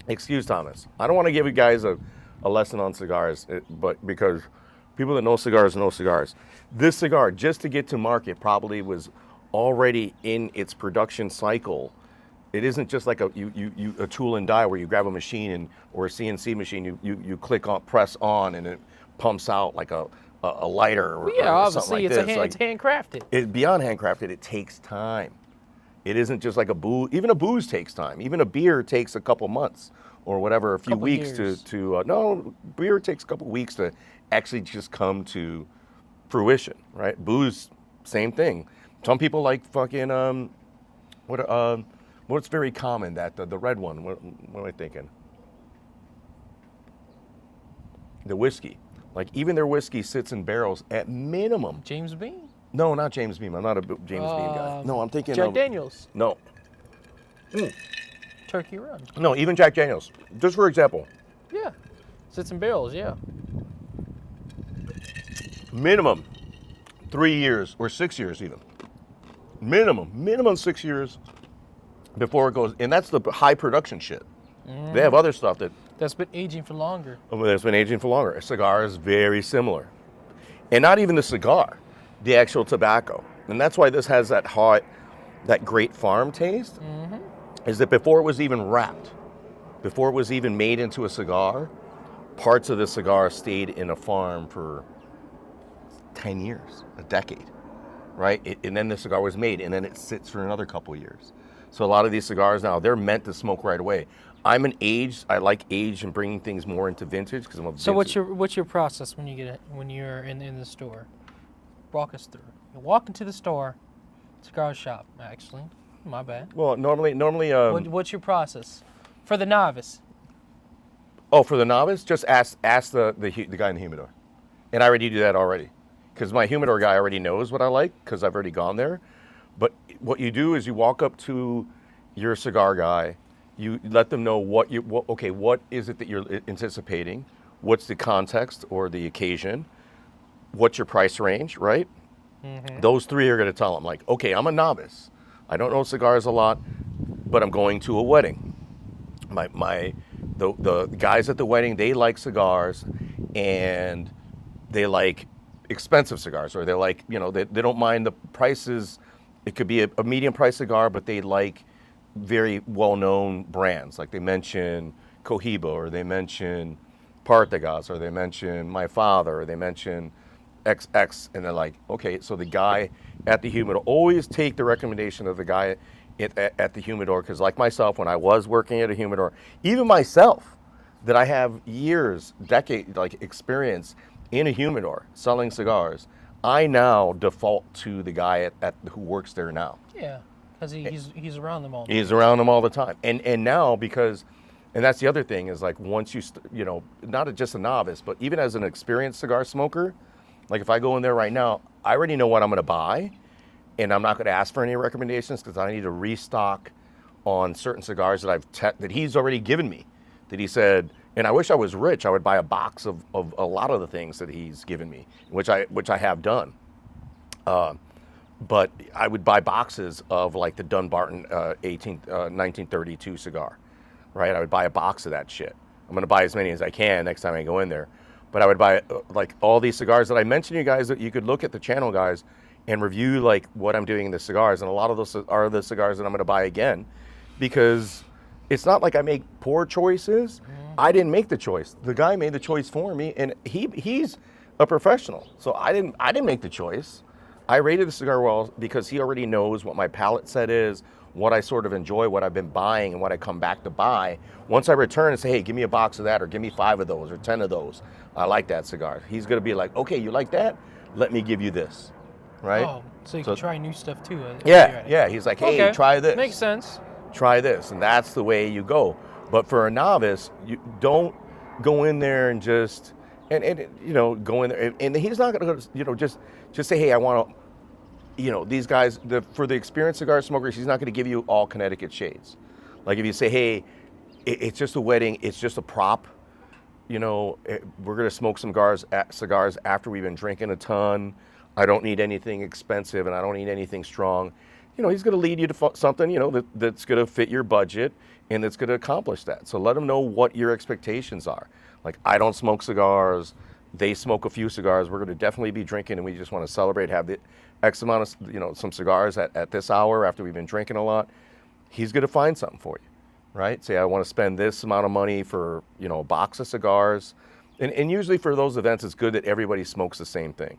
Excuse Thomas. I don't want to give you guys a lesson on cigars, but because people that know cigars know cigars. This cigar, just to get to market, probably was already in its production cycle. It isn't just like a tool and die where you grab a machine or a CNC machine, you click on, press on, and it pumps out like a lighter or, Yeah, or something obviously like this. it's handcrafted. Beyond handcrafted, it takes time. It isn't just like a booze. Even a booze takes time. Even a beer takes a couple months or whatever, a few Couple weeks years. no, beer takes a couple weeks to actually just come to fruition, right? Booze, same thing. Some people like fucking what's very common, that the red one. What am I thinking? The whiskey. Like even their whiskey sits in barrels at minimum. James Bean? No, not James Beam. I'm not a James Beam guy. No, I'm thinking Jack of Daniels. No, Turkey Run. no, even Jack Daniels. Just for example, Yeah. Sits in barrels, yeah. minimum 3 years or 6 years even. Minimum 6 years before it goes, and that's the high production shit. They have other stuff That's been aging for longer. that's been aging for longer. A cigar is very similar, and not even the cigar, the actual tobacco, and that's why this has that great farm taste. Is that before it was even wrapped, before it was even made into a cigar, parts of the cigar stayed in a farm for 10 years, a decade, right? And then the cigar was made, and then it sits for another couple years. So a lot of these cigars now, they're meant to smoke right away. I like age and bringing things more into vintage because I'm a vintage. So what's your process when you're in the store? Walk us through. You walk into the store, cigar shop, actually. My bad. Well, normally. What's your process for the novice? Oh, for the novice, just ask the guy in the humidor, and I already do that already, because my humidor guy already knows what I like because I've already gone there. But what you do is you walk up to your cigar guy, you let them know what is it that you're anticipating, what's the context or the occasion, what's your price range, right? Those three are going to tell them, like, okay, I'm a novice. I don't know cigars a lot, but I'm going to a wedding. The guys at the wedding, they like cigars, and they like expensive cigars, or they like, they don't mind the prices. It could be a medium price cigar, but they like very well-known brands. Like they mention Cohiba, or they mention Partagas, or they mention My Father, or they mention XX, and they're like, okay, so the guy at the humidor, always take the recommendation of the guy at the humidor, because like myself, when I was working at a humidor, even myself, that I have years, decade, like experience in a humidor selling cigars, I now default to the guy at who works there now. Yeah, because he's around them all. He's around them all the time, and now because, and that's the other thing is like once you know, not just a novice, but even as an experienced cigar smoker, like if I go in there right now, I already know what I'm going to buy, and I'm not going to ask for any recommendations because I need to restock on certain cigars that he's already given me. That he said, and I wish I was rich, I would buy a box of a lot of the things that he's given me, which I have done. But I would buy boxes of like the Dunbarton 1932 cigar, right? I would buy a box of that shit. I'm gonna buy as many as I can next time I go in there. But I would buy like all these cigars that I mentioned to you guys, that you could look at the channel, guys, and review like what I'm doing in the cigars. And a lot of those are the cigars that I'm gonna buy again, because it's not like I make poor choices. I didn't make the choice. The guy made the choice for me, and he's a professional. So I didn't make the choice. I rated the cigar well because he already knows what my palate set is, what I sort of enjoy, what I've been buying, and what I come back to buy. Once I return and say, hey, give me a box of that, or give me 5 of those, or 10 of those, I like that cigar. He's gonna be like, okay, you like that? Let me give you this, right? Oh, so you can try new stuff too. Yeah. He's like, hey, Okay, try this. Makes sense. Try this, and that's the way you go. But for a novice, you don't go in there and just and you know, go in there, and he's not going to, you know, just say, hey, I want to, you know, these guys, for the experienced cigar smokers, he's not going to give you all Connecticut shades. Like if you say, hey, it's just a wedding, it's just a prop, you know, we're going to smoke some cigars after we've been drinking a ton. I don't need anything expensive, and I don't need anything strong. You know, he's going to lead you to something, you know, that's going to fit your budget and that's going to accomplish that. So let him know what your expectations are. Like, I don't smoke cigars. They smoke a few cigars. We're going to definitely be drinking, and we just want to celebrate, have the X amount of, you know, some cigars at this hour after we've been drinking a lot. He's going to find something for you, right? Say, I want to spend this amount of money for, you know, a box of cigars. And usually for those events, it's good that everybody smokes the same thing.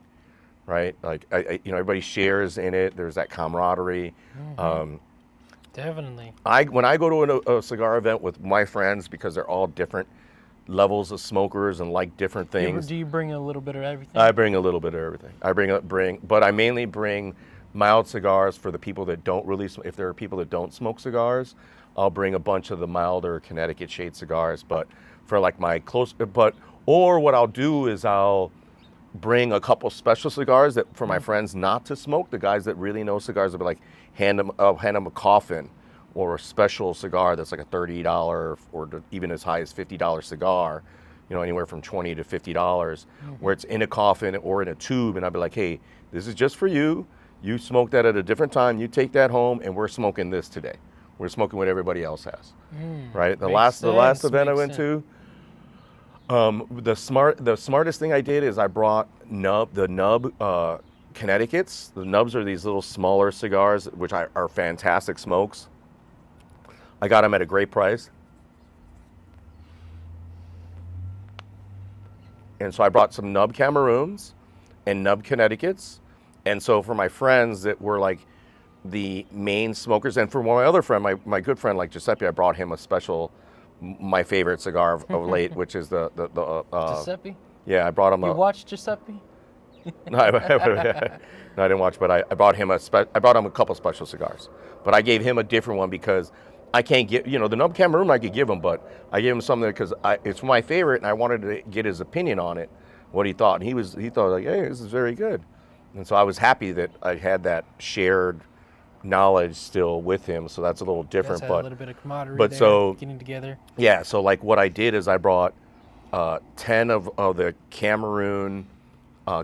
Right, like you know, everybody shares in it. There's that camaraderie. Definitely. When I go to a cigar event with my friends, because they're all different levels of smokers and like different things. Do you bring a little bit of everything? I bring a little bit of everything. But I mainly bring mild cigars for the people that don't really. If there are people that don't smoke cigars, I'll bring a bunch of the milder Connecticut shade cigars. But for like my or what I'll do is I'll bring a couple special cigars that for my friends not to smoke. The guys that really know cigars will be like, hand them a coffin or a special cigar that's like a $30 or even as high as $50 cigar, you know, anywhere from $20 to $50, where it's in a coffin or in a tube, and I'd be like, hey, this is just for you. You smoked that at a different time. You take that home, and we're smoking this today. We're smoking what everybody else has, right? The last event I went to. The smartest thing I did is I brought the nub Connecticut's. The nubs are these little smaller cigars, which are fantastic smokes. I got them at a great price. And so I brought some nub Cameroons and nub Connecticut's. And so for my friends that were like the main smokers, and for my other friend, my good friend like Giuseppe, I brought him a special, my favorite cigar of late, which is the Giuseppe? Yeah, I brought him. You watched Giuseppe? No, I didn't watch, but I brought him a couple special cigars. But I gave him a different one because I can't get, you know, the nub Cameroon I could give him, but I gave him something because it's my favorite, and I wanted to get his opinion on it, what he thought, and he thought like, hey, this is very good, and so I was happy that I had that shared knowledge still with him, so that's a little different. But a little bit of camaraderie but there, so getting together. Yeah, so like what I did is I brought 10 of the Cameroon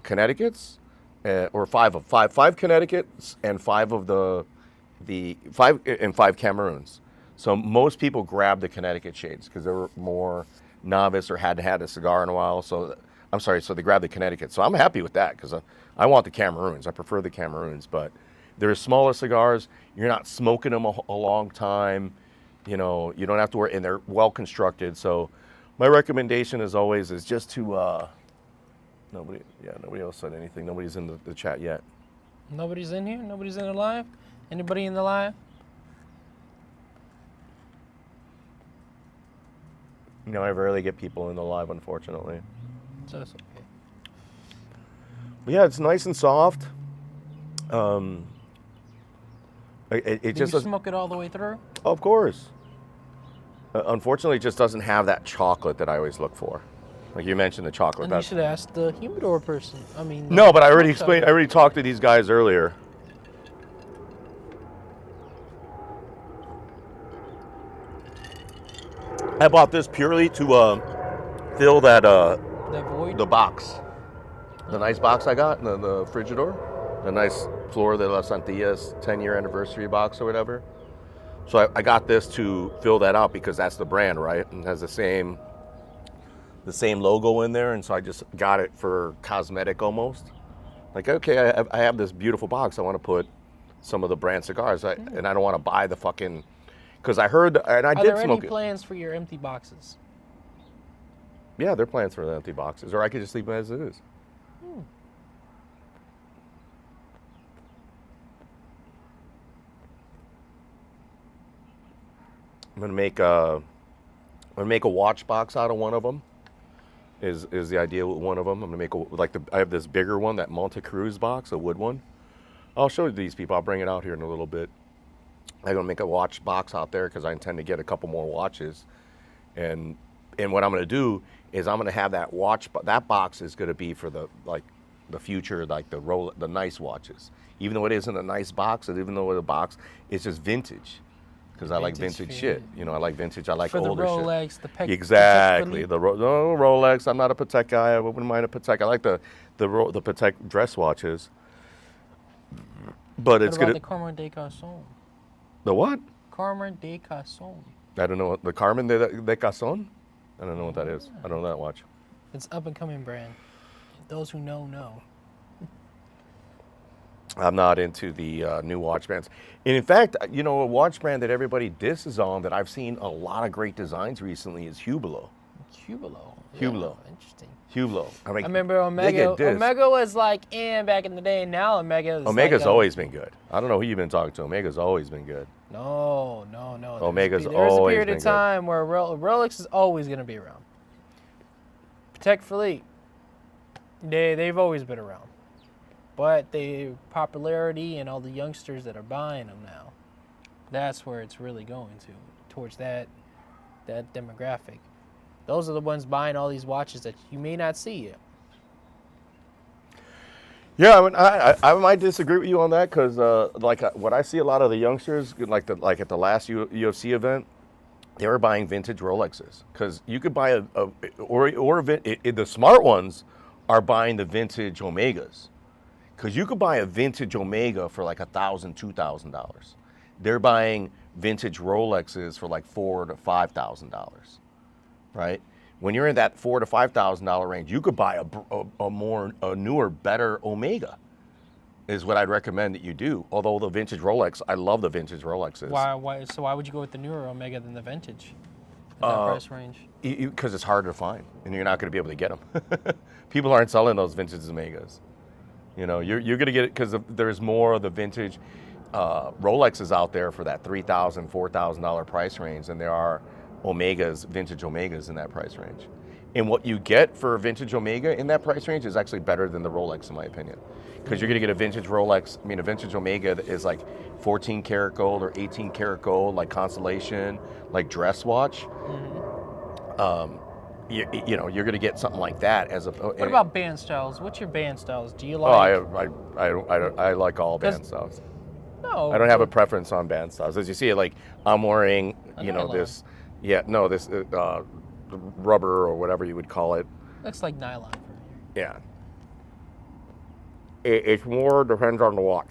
Connecticut's, or five Connecticut's and 5 of the 5 Cameroons. So most people grab the Connecticut shades because they were more novice or hadn't had a cigar in a while. So they grab the Connecticut. So I'm happy with that because I want the Cameroons. I prefer the Cameroons, but They're smaller cigars. You're not smoking them a long time. You know, you don't have to worry, and they're well constructed. So my recommendation as always is just to, nobody else said anything. Nobody's in the chat yet. Nobody's in here? Nobody's in the live? Anybody in the live? You know, I rarely get people in the live, unfortunately. So it's okay. But yeah, it's nice and soft. It Did just you smoke it all the way through? Of course. Unfortunately, it just doesn't have that chocolate that I always look for. Like you mentioned, the chocolate. And you should ask the humidor person. I mean. No, but I already explained. I already talked to these guys earlier. I bought this purely to fill that That void? the box, the nice box I got, the Frigidor, the nice Flor de las Antillas 10-year anniversary box or whatever. So I got this to fill that out because that's the brand, right? And it has the same logo in there, and so I just got it for cosmetic almost. Like, okay, I have this beautiful box. I want to put some of the brand cigars, and I don't want to buy the fucking. Because I heard, and I Are did there smoke any it. plans for your empty boxes? Yeah, they're plans for the empty boxes, or I could just leave them as it is. I'm gonna make a watch box out of one of them. Is the idea with one of them? I'm gonna make I have this bigger one, that Monte Cruz box, a wood one. I'll show you these people. I'll bring it out here in a little bit. I'm gonna make a watch box out there because I intend to get a couple more watches, and what I'm gonna do is I'm gonna have that watch. That box is gonna be for the future, like the nice watches. Even though it isn't a nice box, and even though the box is just vintage. Because I like vintage shit. You know, I like vintage. I like for older the Rolex, shit. the Patek. Exactly. No Rolex. I'm not a Patek guy. I wouldn't mind a Patek. I like the Patek dress watches. But it's What about gonna. the Carmen de Casson? The what? Carmen de Casson. I don't know what the Carmen de Casson. I don't know what that is. I don't know that watch. It's up and coming brand. Those who know. I'm not into the new watch brands. And in fact, you know, a watch brand that everybody disses on that I've seen a lot of great designs recently is Hublot. Hublot. Hublot. Yeah, interesting. Hublot. I remember Omega. Omega was like in back in the day, and now Omega's like, always been good. I don't know who you've been talking to. Omega's always been good. No. Omega's always been good. There's a period of time where Rolex is always going to be around. Patek Philippe, they've always been around. But the popularity and all the youngsters that are buying them now, that's where it's really going towards that demographic. Those are the ones buying all these watches that you may not see yet. Yeah, I mean, I might disagree with you on that because, what I see a lot of the youngsters, like at the last UFC event, they were buying vintage Rolexes because you could buy the smart ones are buying the vintage Omegas. Because you could buy a vintage Omega for like $1,000, $2,000. They're buying vintage Rolexes for like $4,000 to $5,000, right? When you're in that $4,000 to $5,000 range, you could buy a newer, better Omega. Is what I'd recommend that you do. Although the vintage Rolex, I love the vintage Rolexes. Why? So why would you go with the newer Omega than the vintage? In that price range. Because it's harder to find, and you're not going to be able to get them. People aren't selling those vintage Omegas. You know, you're going to get it because there's more of the vintage Rolexes out there for that $3,000, $4,000 price range than there are vintage Omegas in that price range. And what you get for a vintage Omega in that price range is actually better than the Rolex, in my opinion. Because you're going to get a vintage a vintage Omega that is like 14 karat gold or 18 karat gold, like Constellation, like dress watch. Mm-hmm. You know, you're going to get something like that as a. What about band styles? What's your band styles? Do you like? I like all band styles. No. I don't have a preference on band styles. As you see, like I'm wearing, this, this rubber or whatever you would call it. Looks like nylon for me. Yeah. It's more depends on the watch.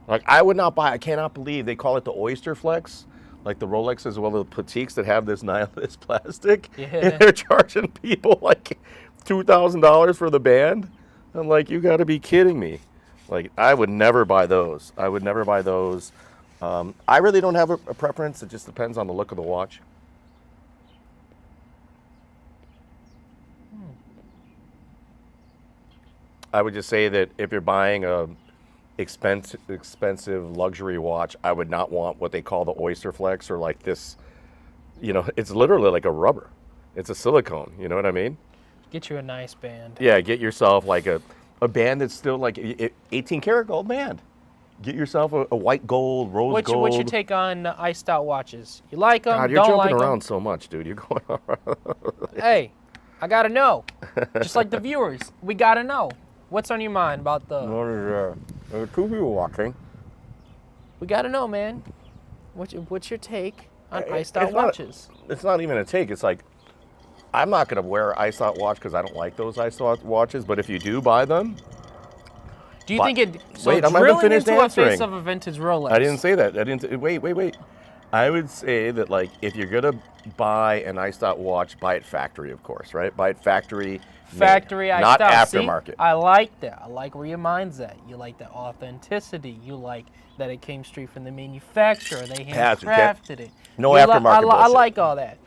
Like I cannot believe they call it the Oyster Flex. Like the Rolex as well as the Petites that have this nihilist plastic. Yeah. And they're charging people like $2,000 for the band. I'm like, you got to be kidding me. Like, I would never buy those. I would never buy those. I really don't have a preference. It just depends on the look of the watch. I would just say that if you're buying a expensive luxury watch, I would not want what they call the Oyster Flex, or like this, it's literally like a rubber. It's a silicone, you know what I mean? Get you a nice band. Yeah, get yourself like a band that's still like 18 karat gold band. Get yourself a white gold, rose gold. What's your take on iced out watches? You like them? God, you're don't jumping like around them? so much, dude. You're going around. Hey, I gotta know. Just like the viewers, we gotta know. What's on your mind about the? There are two people walking. We gotta know, man. What's your take on iced out It's not- watches? It's not even a take. It's like, I'm not going to wear an iced out watch because I don't like those iced out watches. But if you do buy them, Do you think it? So Wait, I'm not drilling finished into a face answering. of a vintage Rolex. I didn't say that. I didn't. Wait. I would say that, like, if you're gonna buy an iced out watch, buy it factory, of course, right? Buy it factory. Factory made, iced not out. aftermarket. See? I like that. I like where your mind's at. You like the authenticity. You like that it came straight from the manufacturer. They handcrafted it. No You aftermarket I bullshit. like all that.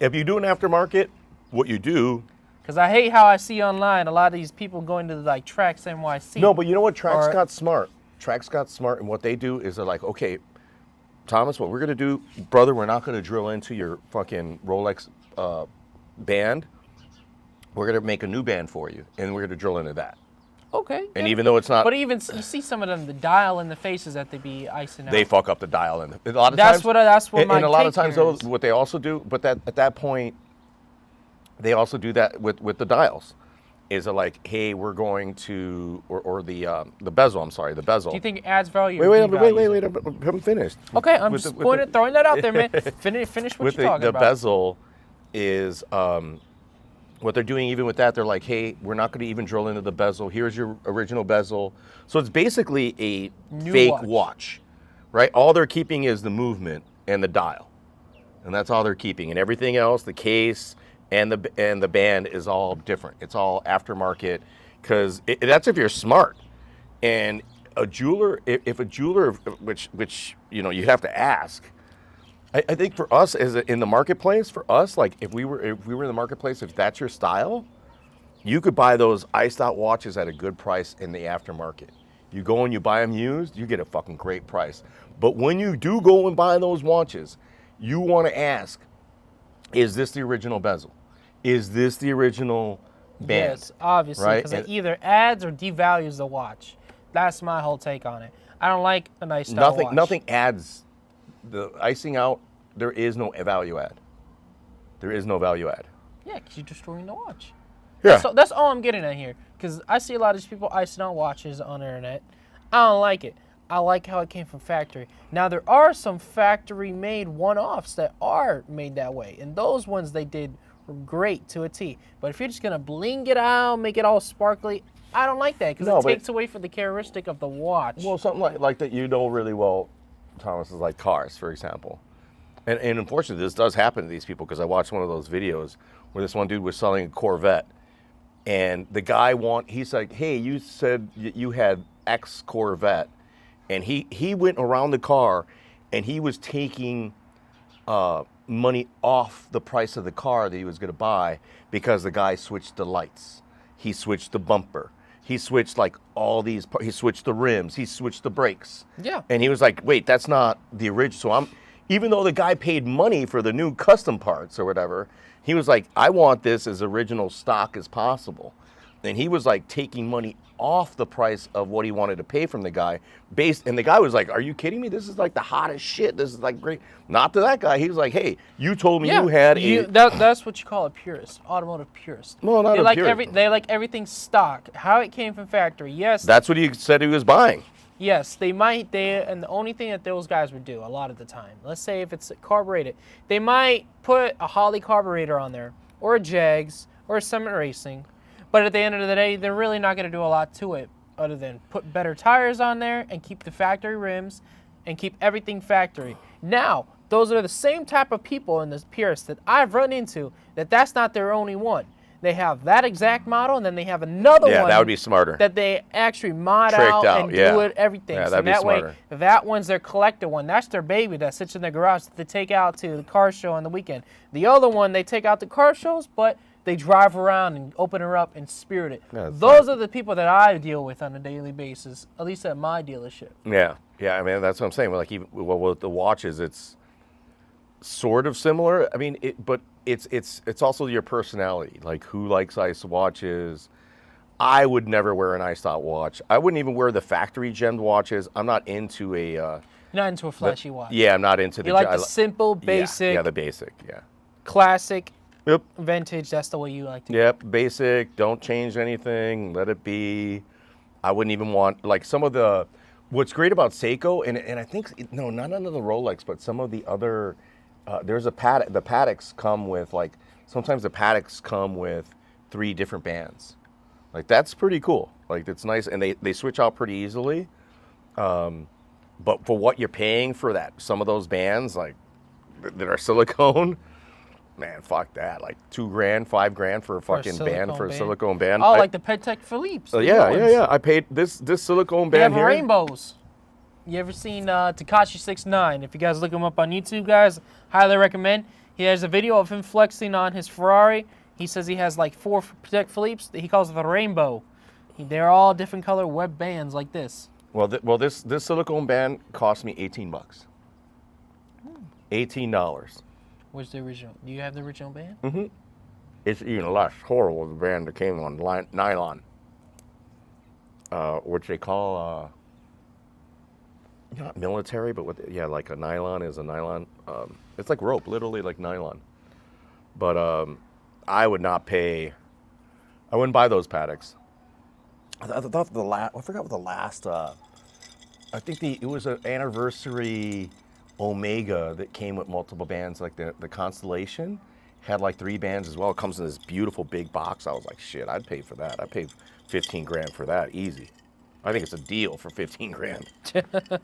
If you do an aftermarket, what you do. Because I hate how I see online a lot of these people going to like Trax NYC. No, but you know what? Trax Or- got smart. Trax got smart, and what they do is they're like, okay, Thomas, what we're gonna do, brother, we're not gonna drill into your fucking Rolex band. We're gonna make a new band for you, and we're gonna drill into that. Okay. And yeah. even though it's not, But even you see some of them, the dial in the faces that they be icing out. they fuck up the dial, and a lot of That's times. what my and a lot of take times, here though, is. what they also do, but that at that point, they also do that with the dials. Is it like, hey, we're going to, or the bezel? I'm sorry, the bezel. Do you think it adds value? or Wait, devalues it? I haven't finished. Okay, I'm With just the- with the- throwing that out there, man. Finish what with you're talking the about. bezel is what they're doing. Even with that, they're like, hey, we're not going to even drill into the bezel. Here's your original bezel. So it's basically a New fake watch. watch, right? All they're keeping is the movement and the dial, and that's all they're keeping. And everything else, the case and the band, is all different. It's all aftermarket, because that's if you're smart. And a jeweler, if a jeweler, which you have to ask. I think for us in the marketplace, for us, like if we were in the marketplace, if that's your style, you could buy those iced out watches at a good price in the aftermarket. You go and you buy them used, you get a fucking great price. But when you do go and buy those watches, you want to ask, is this the original bezel? Is this the original band? Yes, obviously, right? because it And either adds or devalues the watch. That's my whole take on it. I don't like a nice style watch. Nothing adds the icing out. There is no value add. There is no value add. Yeah, because you're destroying the watch. Yeah. So that's all I'm getting at here. Because I see a lot of these people icing out watches on the internet. I don't like it. I like how it came from factory. Now, there are some factory-made one-offs that are made that way. And those ones they did were great to a T. But if you're just going to bling it out, make it all sparkly, I don't like that. Because it takes away from the characteristic of the watch. Well, something like that really well, Thomas, is like cars, for example. And unfortunately, this does happen to these people, because I watched one of those videos where this one dude was selling a Corvette. And the guy he's like, hey, you said you had X Corvette. And he went around the car, and he was taking money off the price of the car that he was going to buy, because the guy switched the lights. He switched the bumper. He switched he switched the rims. He switched the brakes. Yeah. And he was like, wait, that's not the original. So even though the guy paid money for the new custom parts or whatever, he was like, I want this as original stock as possible. And he was like taking money off the price of what he wanted to pay from the guy, and the guy was like, are you kidding me? This is like the hottest shit. This is like great. Not to that guy. He was like, hey, you told me you had that's what you call a purist, automotive purist. Well, not they a like purist. They like everything stock, how it came from factory. Yes. That's what he said he was buying. Yes, and the only thing that those guys would do a lot of the time, let's say if it's carbureted, they might put a Holley carburetor on there, or a Jags, or a Summit Racing, but at the end of the day, they're really not going to do a lot to it other than put better tires on there and keep the factory rims and keep everything factory. Now, those are the same type of people in this purist that I've run into, that's not their only one. They have that exact model, and then they have another Yeah, one. that would be smarter. That they actually mod Tricked out out, and yeah. do it everything. Yeah, So that'd be that way, smarter. that one's their collector one. That's their baby that sits in their garage that they take out to the car show on the weekend. The other one they take out to car shows, but they drive around and open her up and spirit it. Yeah, Those are the people that I deal with on a daily basis, at least at my dealership. Yeah, I mean, that's what I'm saying. Like, even with the watches, it's sort of similar. I mean, but it's also your personality. Like, who likes ice watches? I would never wear an iced out watch. I wouldn't even wear the factory gemmed watches. I'm not into a. You're not into a flashy watch. Yeah, I'm not into the. You like the simple, basic. Yeah, the basic. Yeah. Classic. Yep. Vintage. That's the way you like to. Yep. Basic. Don't change anything. Let it be. I wouldn't even want like some of the. What's great about Seiko, and I think no, not under the Rolex, but some of the other. There's a Patek. The Pateks come with like sometimes the Pateks come with 3 different bands. Like that's pretty cool. Like it's nice, and they switch out pretty easily. But for what you're paying for that, some of those bands like that are silicone. Man, fuck that. Like $2,000, $5,000 for a fucking band, for a silicone band. Oh, like the Patek Philippe's. Yeah. I paid this silicone They band have here. rainbows. You ever seen Tekashi 6ix9ine? If you guys look him up on YouTube, guys, highly recommend. He has a video of him flexing on his Ferrari. He says he has like 4 Patek Philippe's that he calls the rainbow. They're all different color web bands like this. Well, this silicone band cost me $18. $18. Where's the original? Do you have the original band? Mm-hmm. It's even less horrible than the band that came on nylon, which they call not military, but like a nylon is a nylon. It's like rope, literally like nylon. But I would not pay. I wouldn't buy those Pateks. I thought I forgot what the last. I think it was an anniversary Omega that came with multiple bands, like the Constellation had like 3 bands as well. It comes in this beautiful big box. I was like, shit, I'd pay for that. I'd pay $15,000 for that, easy. I think it's a deal for $15,000.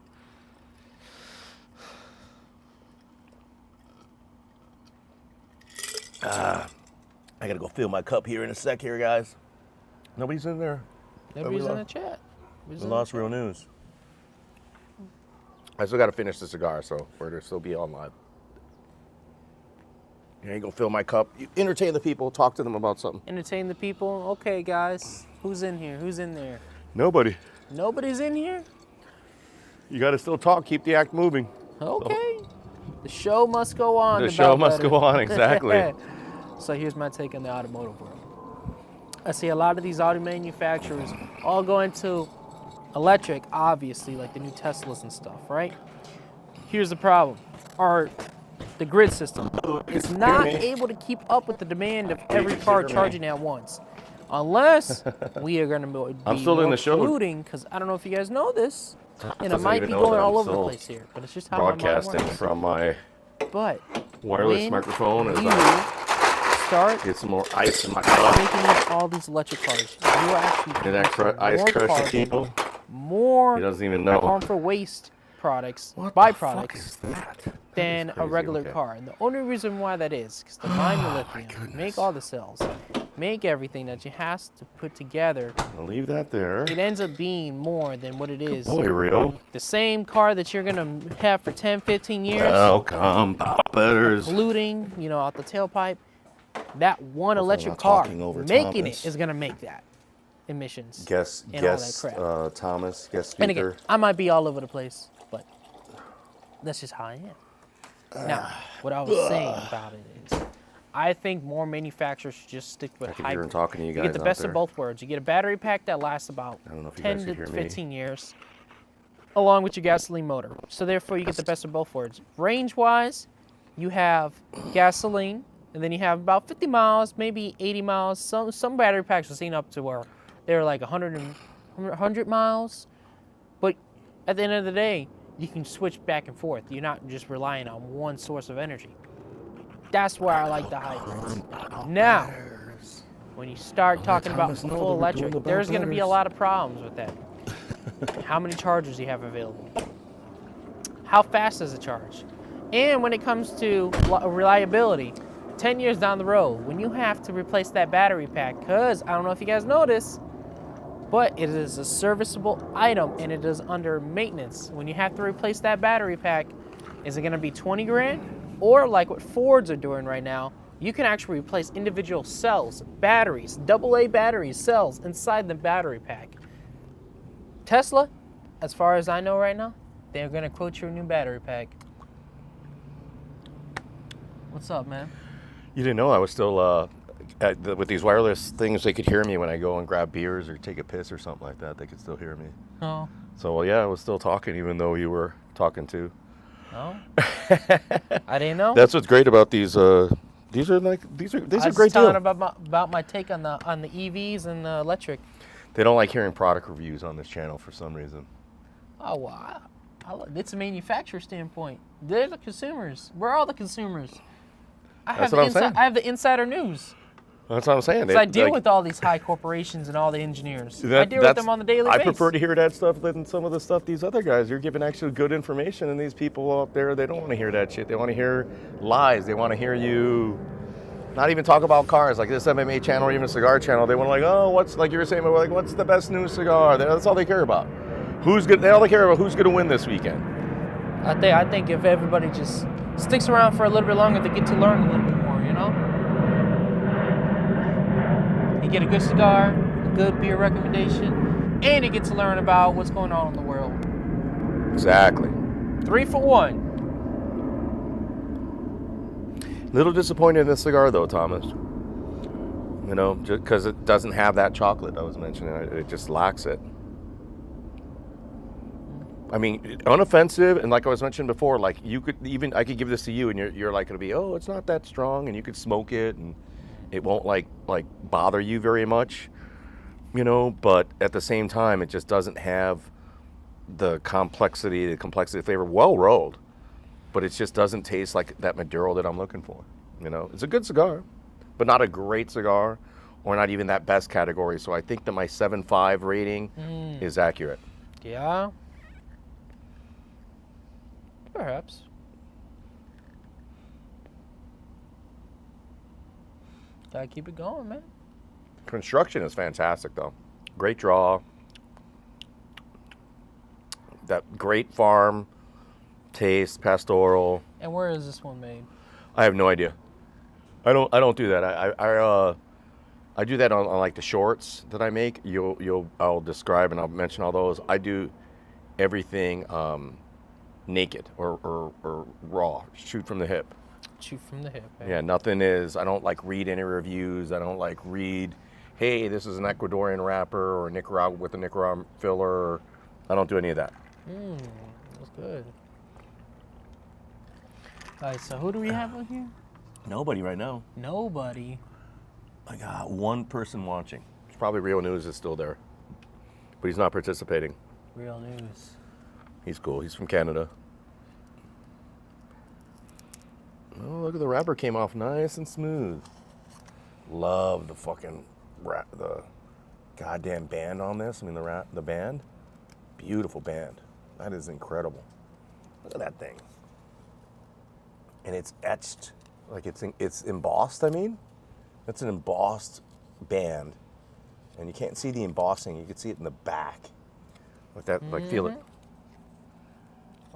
I gotta go fill my cup here in a sec here, guys. Nobody's in there. Nobody's in the chat. We lost real news. I still got to finish the cigar, so we're still be on live. Here you go, fill my cup. You entertain the people, talk to them about something. Entertain the people. Okay, guys. Who's in here? Who's in there? Nobody. Nobody's in here? You got to still talk, keep the act moving. Okay. The show must go on. The show must go on, exactly. So here's my take on the automotive world. I see a lot of these auto manufacturers all go into electric, obviously, like the new Teslas and stuff, right? Here's the problem. The grid system is not able to keep up with the demand of every car charging at once. Unless we are going to be I'm still in the show. polluting, because I don't know if you guys know this, and it Doesn't might even be know going that all I'm over the still place here, but it's just how my mind broadcasting works. from my But wireless when microphone as you I start get some more ice in my cup. making all these electric cars, you are actually Did that ice more crush the carbon, people? more He doesn't even know. harmful waste products, What the fuck byproducts, is that? than That is a crazy, regular okay. car. And the only reason why that is because the mine the lithium, goodness. make all the cells, make everything that you has to put together. I'll leave that there. It ends up being more than what it is. Boy, Rio. The same car that you're gonna have for 10, 15 years, Welcome, poppers. polluting, out the tailpipe. That one Hopefully I'm electric not car talking over making Thomas. it is gonna make that emissions. Guest, and all that crap. Thomas, guest And speaker. again, I might be all over the place, but that's just how I am. Now, what I was saying about it is, I think more manufacturers should just stick with I can hear him hybrid. talking to you You guys get the out best there. of both worlds. You get a battery pack that lasts about I don't know if you 10 guys to can hear me. 15 years, along with your gasoline motor. So therefore, you get the best of both worlds. Range-wise, you have gasoline, and then you have about 50 miles, maybe 80 miles. Some battery packs are seen up to where they're like 100 miles. But at the end of the day, you can switch back and forth. You're not just relying on one source of energy. That's why I like the hybrids. Now, when you start talking about Thomas know that full we're electric, doing the there's going to be a butters. lot of problems with that. How many chargers do you have available? How fast does it charge? And when it comes to reliability, 10 years down the road, when you have to replace that battery pack, because I don't know if you guys know this, but it is a serviceable item and it is under maintenance. When you have to replace that battery pack, is it going to be 20 grand? Or like what Fords are doing right now, you can actually replace individual cells, batteries, AA batteries, cells inside the battery pack. Tesla, as far as I know right now, they're going to quote you a new battery pack. What's up, man? You didn't know I was still with these wireless things. They could hear me when I go and grab beers or take a piss or something like that. They could still hear me. Oh. So well, yeah, I was still talking even though you were talking too. Oh. I didn't know. That's what's great about these. These are great I was telling about my take on the EVs and the electric. They don't like hearing product reviews on this channel for some reason. Oh, well, it's a manufacturer standpoint. They're the consumers. We're all the consumers. I have the insider news. That's what I'm saying. Because I deal with all these high corporations and all the engineers. I deal with them on the daily basis. I prefer to hear that stuff than some of the stuff these other guys. You're giving actually good information, and these people up there, they don't want to hear that shit. They want to hear lies. They want to hear you not even talk about cars, like this MMA channel or even a cigar channel. They want to like, oh, what's, like you were saying, like, what's the best new cigar? That's all they care about. All they care about who's going to win this weekend. I think if everybody just sticks around for a little bit longer, they get to learn a little bit more, you know? You get a good cigar, a good beer recommendation, and you get to learn about what's going on in the world. Exactly. 3 for 1. Little disappointed in this cigar though, Thomas. You know, just because it doesn't have that chocolate I was mentioning. It just lacks it. I mean, unoffensive, and like I was mentioning before, like I could give this to you, and you're like gonna be, oh, it's not that strong, and you could smoke it, and it won't like bother you very much, you know. But at the same time, it just doesn't have the complexity of flavor. Well rolled, but it just doesn't taste like that Maduro that I'm looking for. You know, it's a good cigar, but not a great cigar, or not even that best category. So I think that my 7.5 rating is accurate. Yeah. Perhaps. Gotta keep it going, man. Construction is fantastic, though. Great draw. That great farm taste, pastoral. And where is this one made? I have no idea. I don't do that. I do that on like the shorts that I make. I'll describe and I'll mention all those. I do everything naked or raw, shoot from the hip. Shoot from the hip. Yeah, nothing is, I don't like read any reviews. I don't like read, hey, this is an Ecuadorian wrapper or Nicaragua with a Nicaragua filler. I don't do any of that. That's good. All right, so who do we have on here? Nobody right now. Nobody. I got one person watching. It's probably Real News is still there, but he's not participating. Real News. He's cool. He's from Canada. Oh, look at the wrapper came off nice and smooth. Love the fucking the goddamn band on this. I mean the band. Beautiful band. That is incredible. Look at that thing. And it's etched, like it's embossed. I mean, that's an embossed band, and you can't see the embossing. You can see it in the back. Like that, like feel it.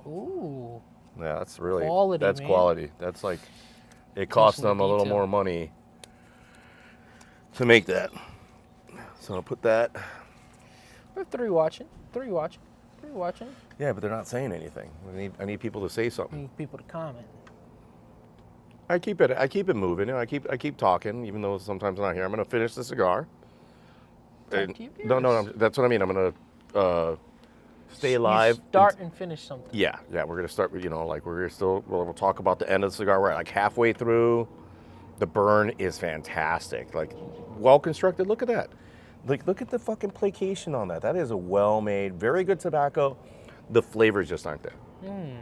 Ooh. Yeah, that's really quality, that's man. quality. That's like it costs them a little more money to make that. So I'll put that. We have 3 watching. Yeah, but they're not saying anything. I need people to say We something. need people to comment. I keep it moving. I keep talking, even though sometimes I'm not here. I'm gonna finish the cigar. No, that's what I mean. I'm gonna stay alive. You start and finish something. Yeah, we're gonna start with, like we'll talk about the end of the cigar. We're like halfway through. The burn is fantastic, like well constructed. Look at that. Like look at the fucking placation on that. That is a well made, very good tobacco. The flavors just aren't there. You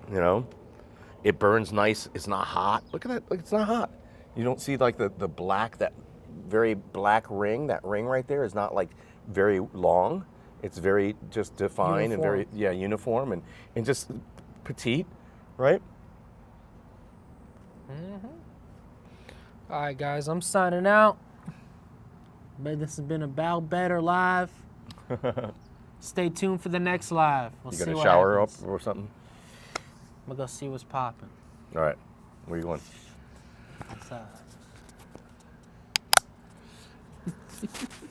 know, it burns nice. It's not hot. Look at that. Like it's not hot. You don't see like the black, that very black ring. That ring right there is not like very long. It's very just defined Uniform. and very uniform and just petite, right? All right, guys, I'm signing out. But this has been About Better Live. Stay tuned for the next live. We'll You see got a what shower happens. up or something? We'll go see what's popping. All right. Where you going? Outside.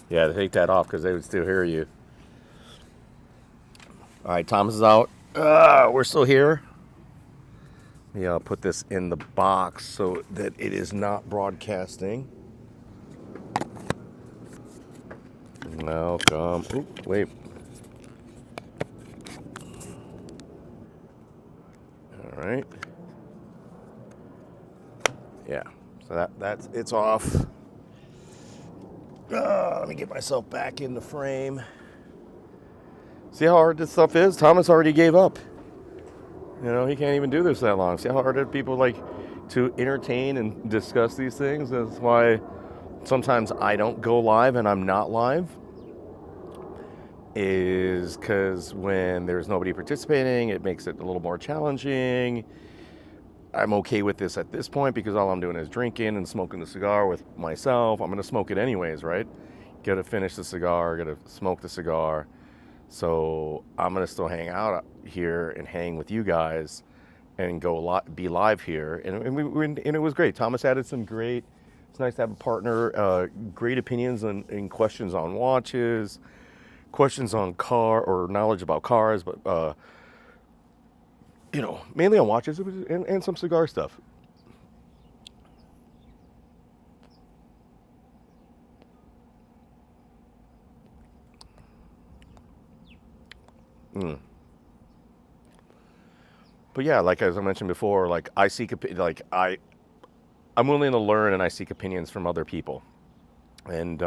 Yeah, take that off because they would still hear you. All right, Thomas is out. We're still here. Yeah, I'll put this in the box so that it is not broadcasting. Welcome. Oop, wait. All right. Yeah. So that's it's off. Let me get myself back in the frame. See how hard this stuff is? Thomas already gave up. You know, he can't even do this that long. See how hard people like to entertain and discuss these things? That's why sometimes I don't go live and I'm not live. Is because when there's nobody participating, it makes it a little more challenging. I'm okay with this at this point because all I'm doing is drinking and smoking the cigar with myself. I'm going to smoke it anyways, right? Got to finish the cigar, got to smoke the cigar. So I'm going to still hang out here and hang with you guys and be live here. And it was great. Thomas added some great, it's nice to have a partner, great opinions and questions on watches, questions on car or knowledge about cars, but you know, mainly on watches and some cigar stuff. But yeah, like as I mentioned before, like I seek I'm willing to learn and I seek opinions from other people, and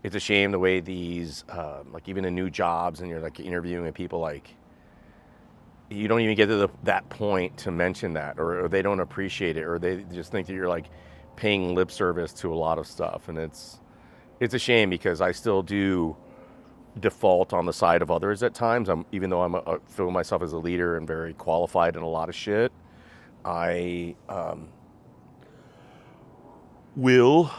it's a shame the way these like even in new jobs and you're like interviewing with people, like you don't even get to that point to mention that, or they don't appreciate it, or they just think that you're like paying lip service to a lot of stuff, and it's a shame because I still do default on the side of others at times. Even though I feel myself as a leader and very qualified in a lot of shit, I will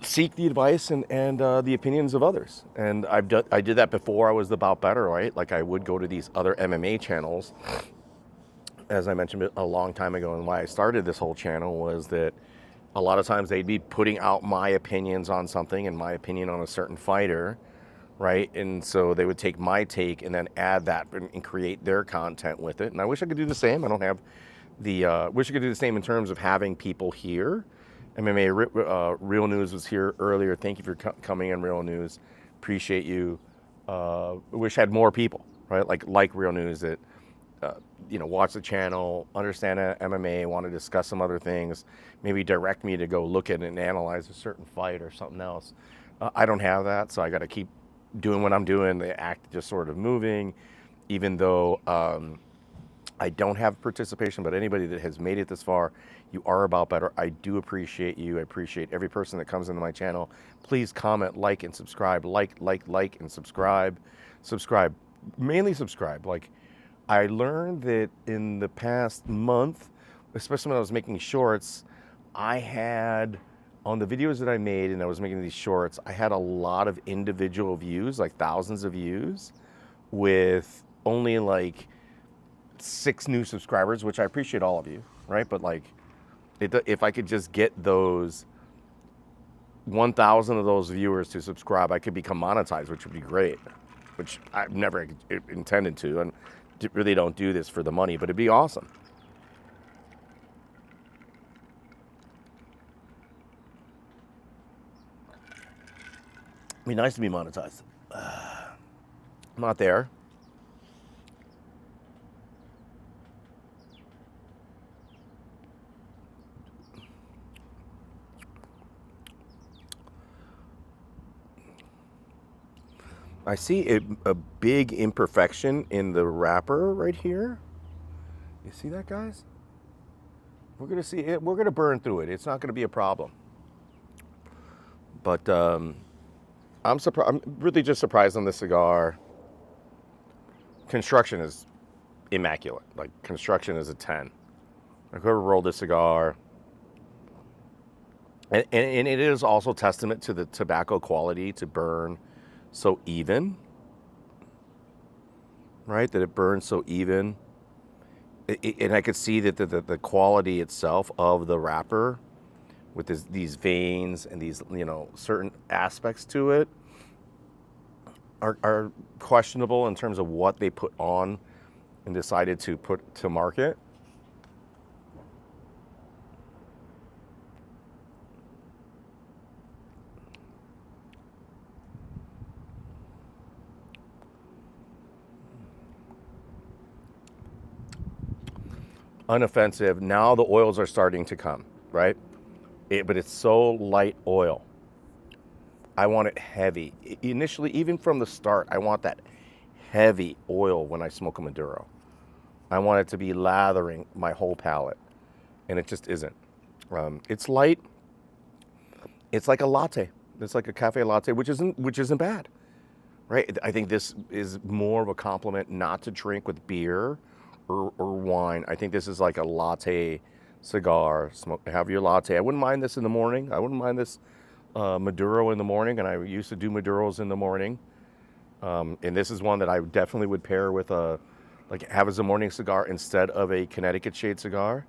seek the advice and the opinions of others. And I did that before I was the About Better, right? Like I would go to these other MMA channels, as I mentioned a long time ago, and why I started this whole channel was that a lot of times they'd be putting out my opinions on something and my opinion on a certain fighter, right? And so they would take my take and then add that and create their content with it. And I wish I could do the same. I don't have wish I could do the same in terms of having people here. MMA Real News was here earlier. Thank you for coming in, Real News. Appreciate you. Wish I had more people, right? Like Real News that, you know, watch the channel, understand MMA, want to discuss some other things, maybe direct me to go look at and analyze a certain fight or something else. I don't have that, so I got to keep doing what I'm doing. The act just sort of moving, even though I don't have participation, but anybody that has made it this far, you are About Better. I do appreciate you. I appreciate every person that comes into my channel. Please comment, like, and subscribe. Like, and subscribe. Subscribe. Mainly subscribe. Like, I learned that in the past month, especially when I was making shorts, I had, on the videos that I made and I was making these shorts, I had a lot of individual views, like thousands of views, with only like 6 new subscribers, which I appreciate all of you, right? But like, if I could just get those 1,000 of those viewers to subscribe, I could become monetized, which would be great, which I've never intended to, and really don't do this for the money, but it'd be awesome. It'd be nice to be monetized. I'm not there. I see a big imperfection in the wrapper right here. You see that, guys? We're gonna see it. We're gonna burn through it. It's not gonna be a problem. But I'm surprised. I'm really just surprised on this cigar. Construction is immaculate. Like construction is a 10. Like whoever rolled this cigar, And it is also testament to the tobacco quality to burn so even, right? That it burns so even. And I could see that the quality itself of the wrapper with these veins and these, certain aspects to it are questionable in terms of what they put on and decided to put to market. Unoffensive. Now the oils are starting to come, right? But it's so light oil. I want it heavy. Initially, even from the start, I want that heavy oil when I smoke a Maduro. I want it to be lathering my whole palate, and it just isn't. It's light. It's like a latte. It's like a cafe latte, which isn't bad, right? I think this is more of a compliment not to drink with beer or wine. I think this is like a latte cigar. Have your latte. I wouldn't mind this in the morning. I wouldn't mind this Maduro in the morning, and I used to do Maduros in the morning. And this is one that I definitely would pair with have as a morning cigar instead of a Connecticut shade cigar.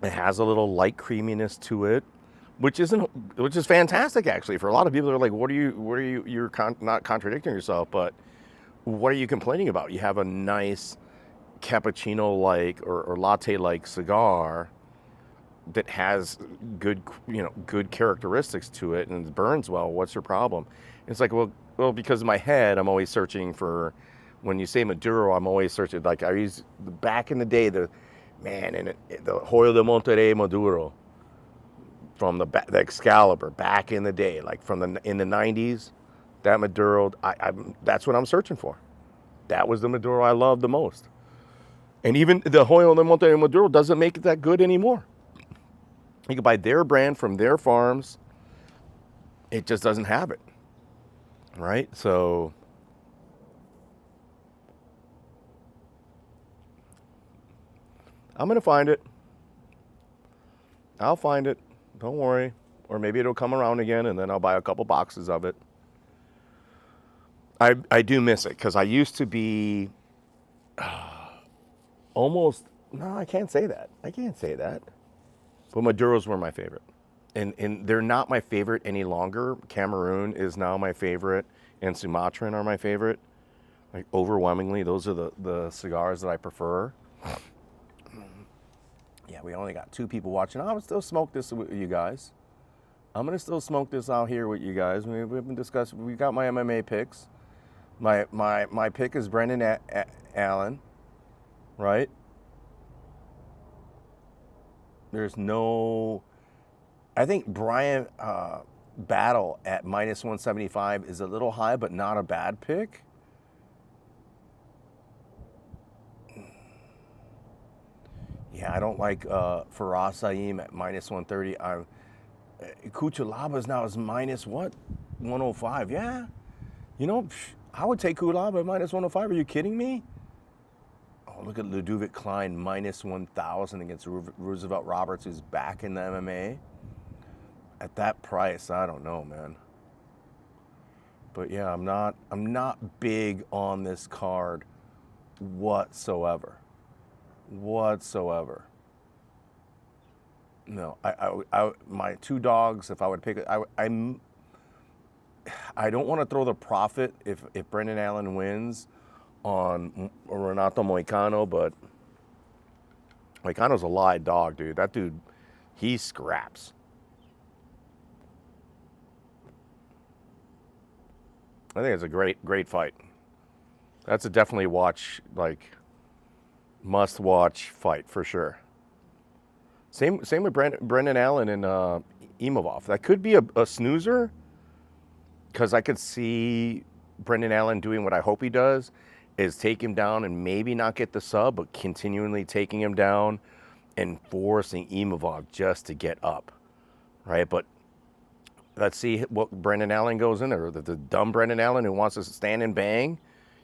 It has a little light creaminess to it, which is fantastic actually. For a lot of people, they're like, you're not contradicting yourself, but what are you complaining about? You have a nice cappuccino-like or latte-like cigar that has good characteristics to it and it burns well. What's your problem? It's like, well, because in my head, I'm always searching for, when you say Maduro, I'm always searching, like I used back in the day, the Hoyo de Monterrey Maduro from the Excalibur back in the day, like in the 90s, that Maduro, that's what I'm searching for. That was the Maduro I loved the most. And even the Hoyo de Monterrey Maduro doesn't make it that good anymore. You can buy their brand from their farms. It just doesn't have it, right? So I'm going to find it. I'll find it. Don't worry. Or maybe it'll come around again and then I'll buy a couple boxes of it. I do miss it because I used to be almost, no, I can't say that. But Maduros were my favorite. And they're not my favorite any longer. Cameroon is now my favorite, and Sumatran are my favorite. Like overwhelmingly, those are the cigars that I prefer. Yeah, we only got 2 people watching. I'm gonna still smoke this with you guys. I'm gonna still smoke this out here with you guys. We've been discussing. We got my MMA picks. My pick is Brendan Allen, right? There's no. I think Brian Battle at -175 is a little high, but not a bad pick. Yeah, I don't like Faraz Saim at -130. Kuchalaba's now is minus what? 105. Yeah. I would take Kulaba at -105. Are you kidding me? Oh, look at Ludovic Klein -1,000 against Roosevelt Roberts, who's back in the MMA. At that price, I don't know, man. But yeah, I'm not big on this card whatsoever. No, my 2 dogs, if I would pick it, I don't want to throw the profit if Brendan Allen wins on Renato Moicano, but Moicano's a live dog, dude. That dude, he scraps. I think it's a great fight. That's a definitely must watch fight for sure. Same with Brendan Allen and Imavov. That could be a snoozer, because I could see Brendan Allen doing what I hope he does, is take him down and maybe not get the sub, but continually taking him down and forcing Imavov just to get up, right? But let's see what Brendan Allen goes in there. The dumb Brendan Allen who wants to stand and bang.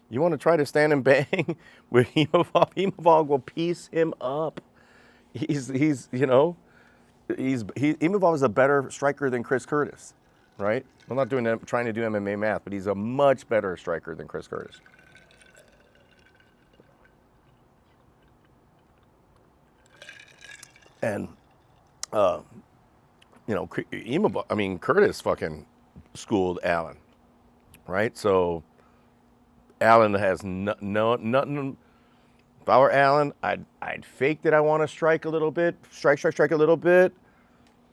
You want to try to stand and bang with Imavov? Imavov will piece him up. He's Imavov is a better striker than Chris Curtis, right? I'm not trying to do MMA math, but he's a much better striker than Chris Curtis. And Curtis fucking schooled Allen, right? So Allen has nothing. If I were Allen, I'd fake that I want to strike a little bit, strike a little bit.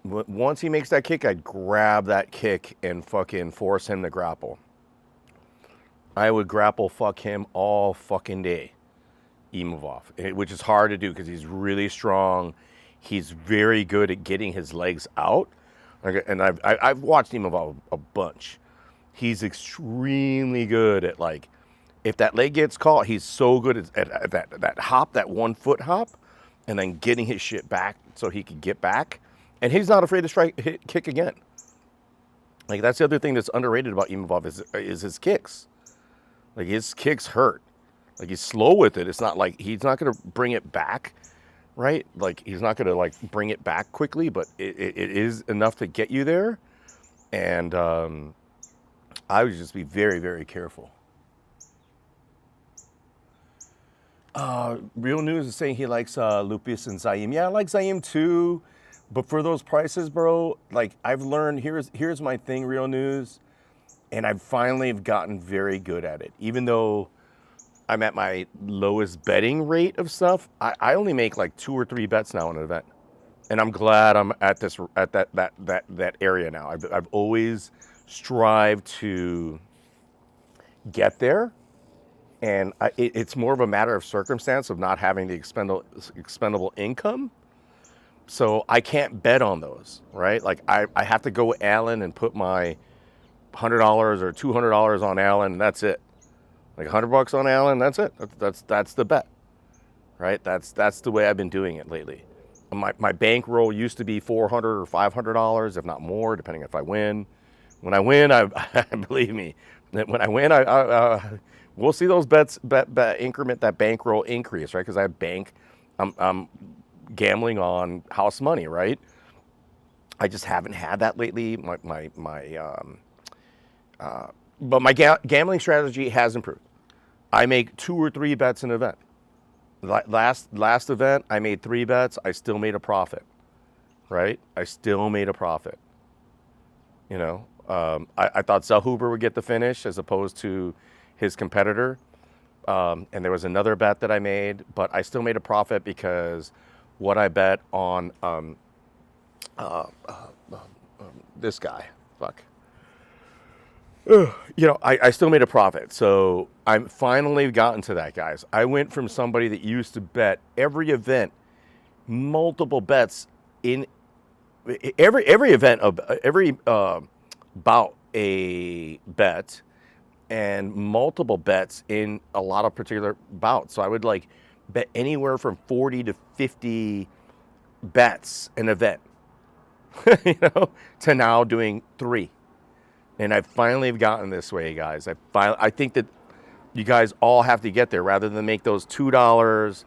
Once he makes that kick, I'd grab that kick and fucking force him to grapple. I would grapple fuck him all fucking day, Imavov, which is hard to do because he's really strong. He's very good at getting his legs out. And I've watched Imavov a bunch. He's extremely good at, like, if that leg gets caught, he's so good at that hop, that 1 foot hop, and then getting his shit back so he can get back. And he's not afraid to kick again. Like, that's the other thing that's underrated about Imavov is his kicks. Like, his kicks hurt. Like, he's slow with it. It's not like he's not going to bring it back, right? Like, he's not going to, like, bring it back quickly, but it is enough to get you there. And I would just be very, very careful. Real News is saying he likes Lupus and Zaim. Yeah, I like Zaim too. But for those prices, bro, like, I've learned, here's my thing, Real News, and I've finally gotten very good at it. Even though I'm at my lowest betting rate of stuff, I only make like 2 or 3 bets now in an event. And I'm glad I'm at that area now. I've always strived to get there. And it's more of a matter of circumstance of not having the expendable income. So I can't bet on those, right? Like, I have to go with Allen and put my $100 or $200 on Allen, and that's it. Like, $100 on Allen, that's it. That's the bet, right? That's the way I've been doing it lately. My bankroll used to be $400 or $500, if not more, depending if I win. When I win, I believe me. When I win, we'll see those bets increment that bankroll increase, right? Because I bank. I'm gambling on house money, right? I just haven't had that lately. But my gambling strategy has improved. I make 2 or 3 bets an event. Last event, I made 3 bets. I still made a profit, right? I still made a profit. You know, I thought Zellhuber would get the finish as opposed to his competitor. And there was another bet that I made, but I still made a profit because what I bet on this guy, I still made a profit. So I'm finally gotten to that, guys. I went from somebody that used to bet every event, multiple bets in every event of every bout a bet, and multiple bets in a lot of particular bouts. So I would like bet anywhere from 40 to 50 bets an event, to now doing 3. And I finally have gotten this way, guys. I think that you guys all have to get there rather than make those $2,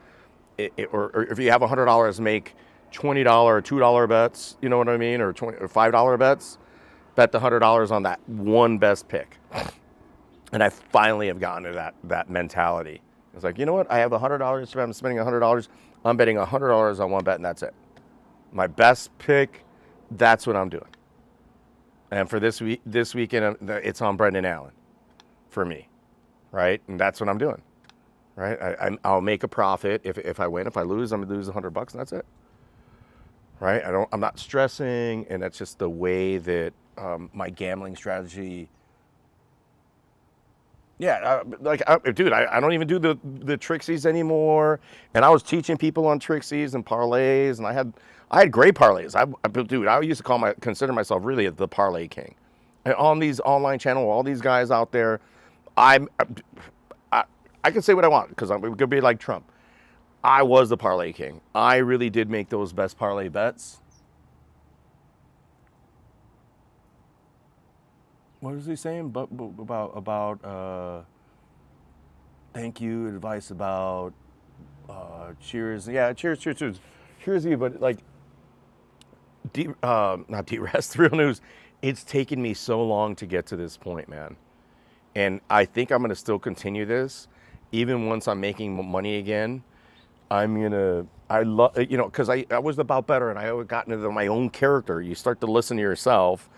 or if you have $100, make $20, $2 bets, you know what I mean? Or $20 or $5 bets. Bet the $100 on that one best pick. And I finally have gotten to that mentality. It's like, you know what? I have $100. If I'm spending $100, I'm betting $100 on one bet, and that's it. My best pick, that's what I'm doing. And for this weekend, it's on Brendan Allen for me, right? And that's what I'm doing, right? I'll make a profit if I win. If I lose, I'm gonna lose $100, and that's it, right? I'm not stressing, and that's just the way that my gambling strategy. Yeah, dude, I don't even do the Trixies anymore. And I was teaching people on Trixies and parlays, and I had great parlays. Dude, I used to consider myself really the parlay king. And on these online channels, all these guys out there, I can say what I want because I'm gonna be like Trump. I was the parlay king. I really did make those best parlay bets. What was he saying about thank you, advice about cheers. Yeah, cheers to you. But like, not de-rest, real news. It's taken me so long to get to this point, man. And I think I'm going to still continue this. Even once I'm making money again, I'm going to, I love, because I was about better and I got into my own character. You start to listen to yourself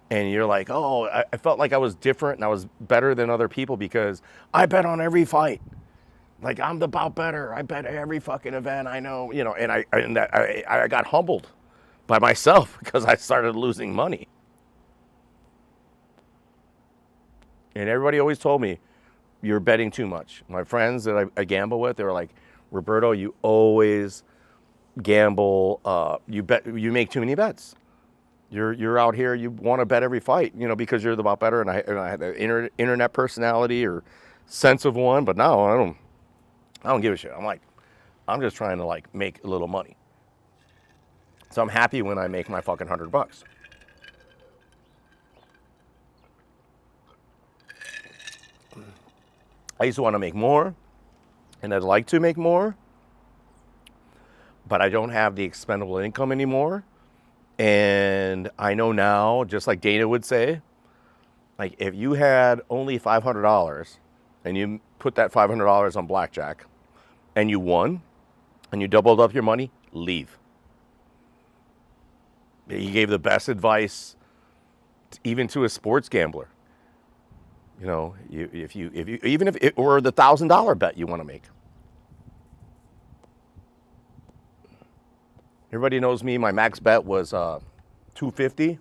and you're like, oh, I felt like I was different and I was better than other people because I bet on every fight. Like, I'm the bout better. I bet every fucking event I know, and I got humbled by myself because I started losing money. And everybody always told me, you're betting too much. My friends that I gamble with, they were like, Roberto, you always gamble. You make too many bets. You're out here, you want to bet every fight, because you're the bout better. And I had the internet personality or sense of one, but now I don't give a shit. I'm just trying to make a little money. So I'm happy when I make my fucking $100. I used to want to make more, and I'd like to make more, but I don't have the expendable income anymore. And I know now, just like Dana would say, if you had only $500 and you put that $500 on blackjack and you won and you doubled up your money, leave. He gave the best advice even to a sports gambler. If you even if it were the $1,000 bet you want to make. Everybody knows me. My max bet was $250.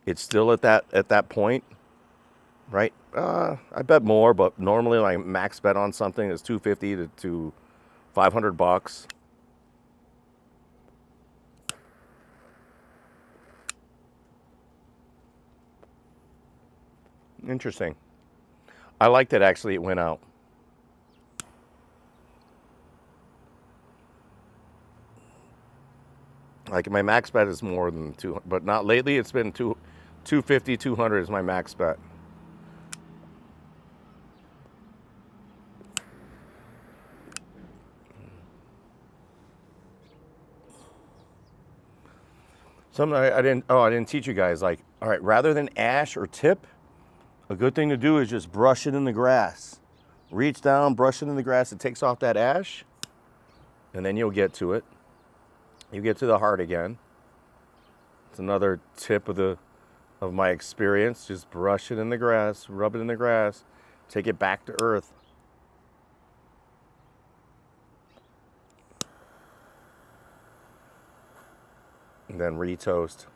It's still at that point, right? I bet more, but normally my max bet on something is $250 to $500. Interesting. I like that actually it went out. My max bet is more than 200, but not lately. It's been 250, 200 is my max bet. Something I didn't teach you guys. All right, rather than ash or tip, a good thing to do is just brush it in the grass. Reach down, brush it in the grass. It takes off that ash, and then you'll get to it. You get to the heart again. It's another tip of my experience. Just brush it in the grass, rub it in the grass, take it back to earth. And then retoast.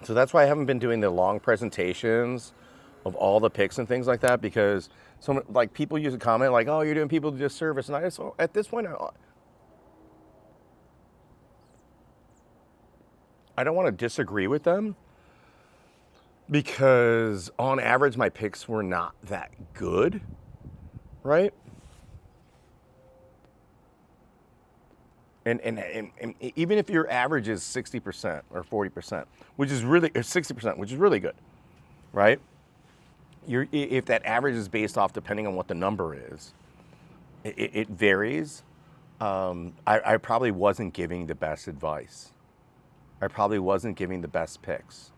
So that's why I haven't been doing the long presentations of all the picks and things like that, because people use a comment oh, you're doing people a disservice. And at this point, I don't want to disagree with them, because on average, my picks were not that good, right? And even if your average is 60% or 40%, which is really, or 60%, which is really good, right? If that average is based off depending on what the number is, it varies. I probably wasn't giving the best advice. I probably wasn't giving the best picks.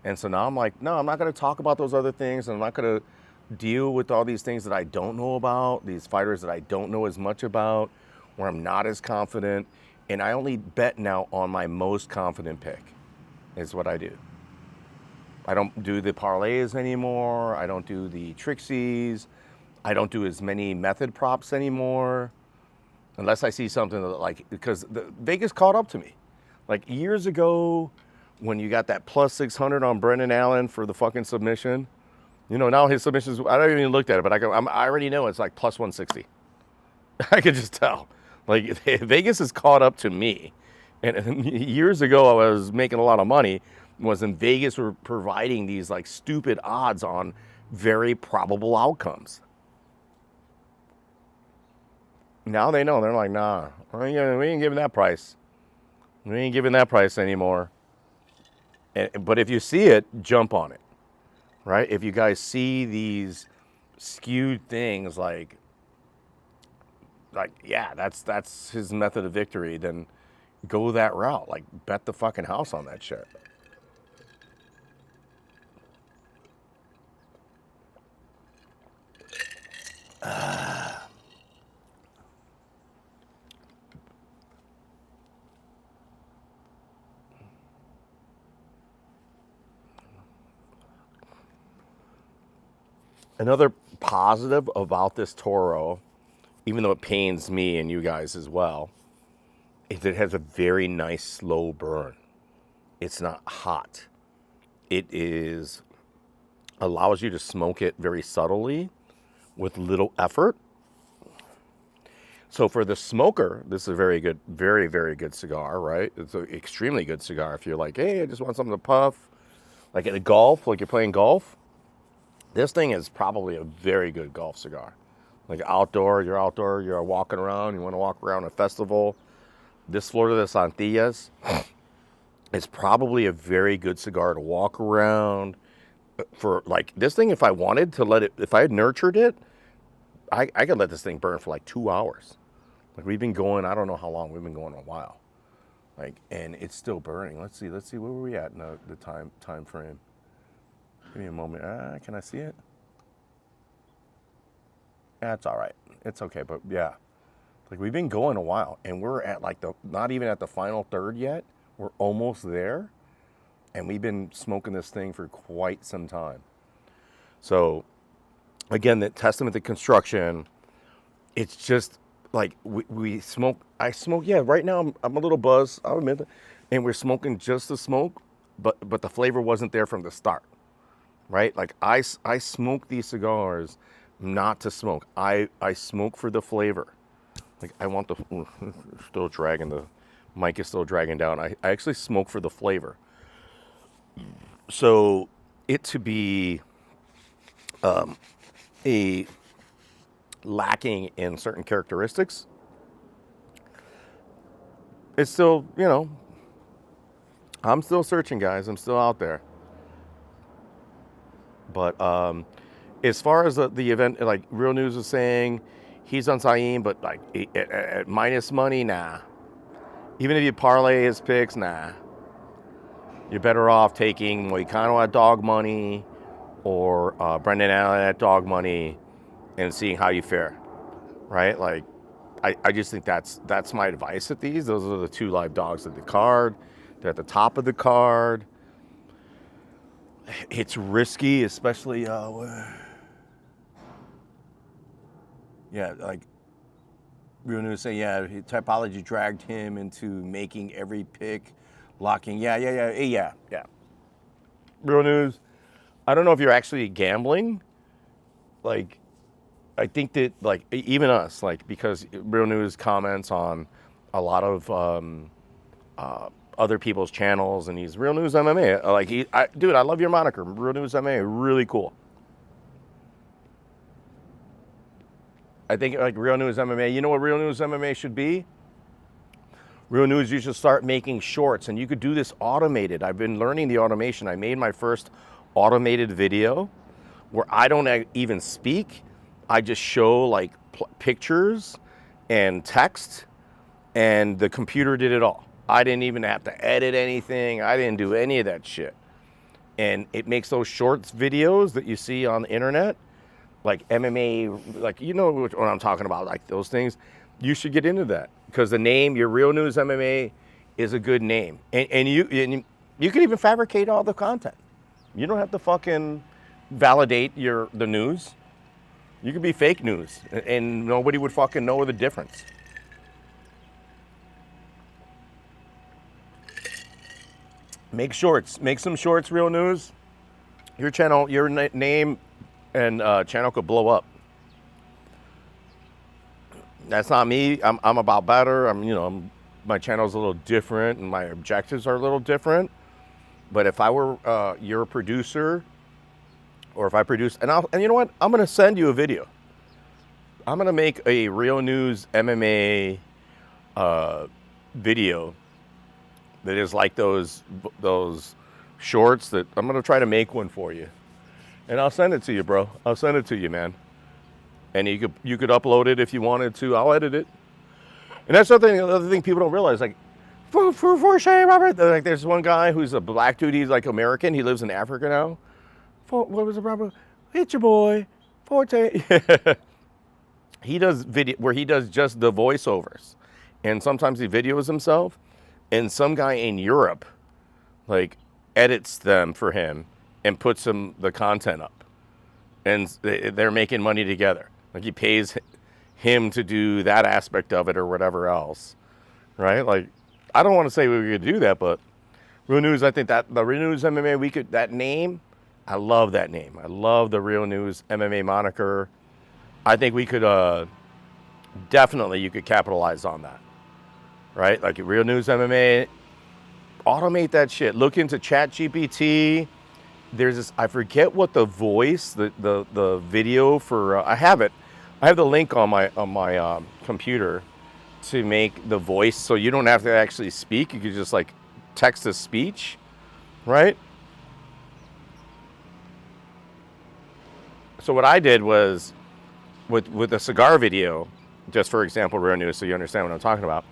And so now I'm like, no, I'm not going to talk about those other things. And I'm not going to deal with all these things that I don't know about, these fighters that I don't know as much about, where I'm not as confident. And I only bet now on my most confident pick is what I do. I don't do the parlays anymore. I don't do the trixies. I don't do as many method props anymore. Unless I see something that because Vegas caught up to me. Years ago, when you got that plus 600 on Brendan Allen for the fucking submission, now his submissions, I don't even looked at it, but I already know it's plus 160. I could just tell. Vegas has caught up to me. And years ago, I was making a lot of money. Was in Vegas were providing these stupid odds on very probable outcomes. Now they know. They're like, nah, we ain't giving that price. We ain't giving that price anymore. But if you see it, jump on it, right? If you guys see these skewed things like, yeah, that's his method of victory, then go that route. Like, bet the fucking house on that shit. Another positive about this Toro, even though it pains me and you guys as well, is it has a very nice slow burn. It's not hot. It is allows you to smoke it very subtly with little effort. So for the smoker, this is a very good, very, very good cigar, right? It's an extremely good cigar. If you're like, hey, I just want something to puff, like at a golf, like you're playing golf, this thing is probably a very good golf cigar. Like outdoor, you're walking around, you want to walk around a festival. This Flor de las Antillas is probably a very good cigar to walk around. For like this thing, if I wanted to let it, if I had nurtured it, I could let this thing burn for like 2 hours. Like we've been going, I don't know how long, we've been going a while. Like, and it's still burning. Let's see, where were we at in the time frame? Give me a moment. Can I see it? That's all right. It's okay, but yeah. Like we've been going a while and we're at like not even at the final third yet. We're almost there. And we've been smoking this thing for quite some time. So again, the testament to construction, it's just like we smoke. I smoke. Yeah, right now I'm a little buzzed. I'll admit it. And we're smoking just the smoke, but the flavor wasn't there from the start, right? Like I smoke these cigars not to smoke. I smoke for the flavor. Like I want the still dragging the mic is still dragging down. I actually smoke for the flavor. So it to be a lacking in certain characteristics, it's still, I'm still searching, guys. I'm still out there. But as far as the event, like Real News is saying, he's on Saeem, but like at minus money, nah. Even if you parlay his picks, nah. You're better off taking Moicano at dog money or Brendan Allen at dog money and seeing how you fare, right? Like, I just think that's my advice at these. Those are the two live dogs at the card. They're at the top of the card. It's risky, especially, like Real News say, typology dragged him into making every pick, locking. Yeah. Real News, I don't know if you're actually gambling. Like, I think that, like, even us, like, because Real News comments on a lot of other people's channels, and he's Real News MMA. Like, dude, I love your moniker. Real News MMA, really cool. I think, like, Real News MMA, you know what Real News MMA should be? Real News, you should start making shorts, and you could do this automated. I've been learning the automation. I made my first automated video where I don't even speak. I just show like pictures and text, and the computer did it all. I didn't even have to edit anything. I didn't do any of that shit. And it makes those shorts videos that you see on the internet, like MMA, like, you know what I'm talking about, like those things. You should get into that because the name, your Real News MMA, is a good name. And you can even fabricate all the content. You don't have to fucking validate the news. You could be fake news, and nobody would fucking know the difference. Make shorts. Make some shorts, Real News. Your channel, your name and channel could blow up. That's not me. I'm about better. My channel's a little different, and my objectives are a little different. But if I were your producer, or if I produce, and you know what? I'm gonna send you a video. I'm gonna make a Real News MMA video that is like those shorts that I'm gonna try to make one for you, and I'll send it to you, bro. I'll send it to you, man. and you could upload it if you wanted to. I'll edit it. And that's the other thing people don't realize. Like, for Shay Robert, like there's one guy who's a black dude. He's like American. He lives in Africa now. What was it, Robert? It's your boy, Forte. He does video where he does just the voiceovers, and sometimes he videos himself. And some guy in Europe, like, edits them for him and puts the content up, and they're making money together. Like, he pays him to do that aspect of it or whatever else, right? Like, I don't want to say we could do that, but Real News, I think that the Real News MMA, we could, that name, I love that name. I love the Real News MMA moniker. I think we could, definitely you could capitalize on that, right? Like Real News MMA, automate that shit. Look into ChatGPT. There's this, I forget what the voice, the video for, I have it. I have the link on my computer to make the voice so you don't have to actually speak. You could just like text to speech, right? So what I did was with a cigar video, just for example, Real News, so you understand what I'm talking about,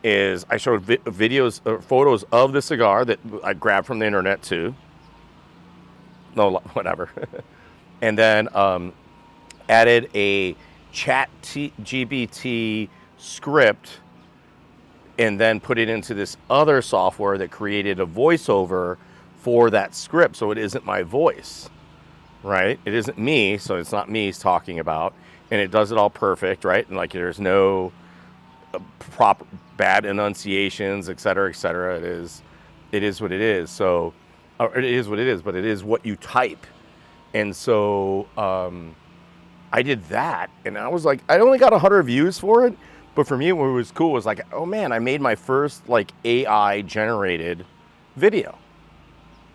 is I showed videos or photos of the cigar that I grabbed from the internet too. No, whatever. And then added a ChatGPT script and then put it into this other software that created a voiceover for that script. So it isn't my voice, right? It isn't me, so it's not me he's talking about. And it does it all perfect, right? And like there's no proper bad enunciations, et cetera, et cetera. It is what it is. So it is what it is, but it is what you type. And so I did that, and I was like, I only got 100 views for it, but for me, what was cool was like, oh man, I made my first like AI generated video.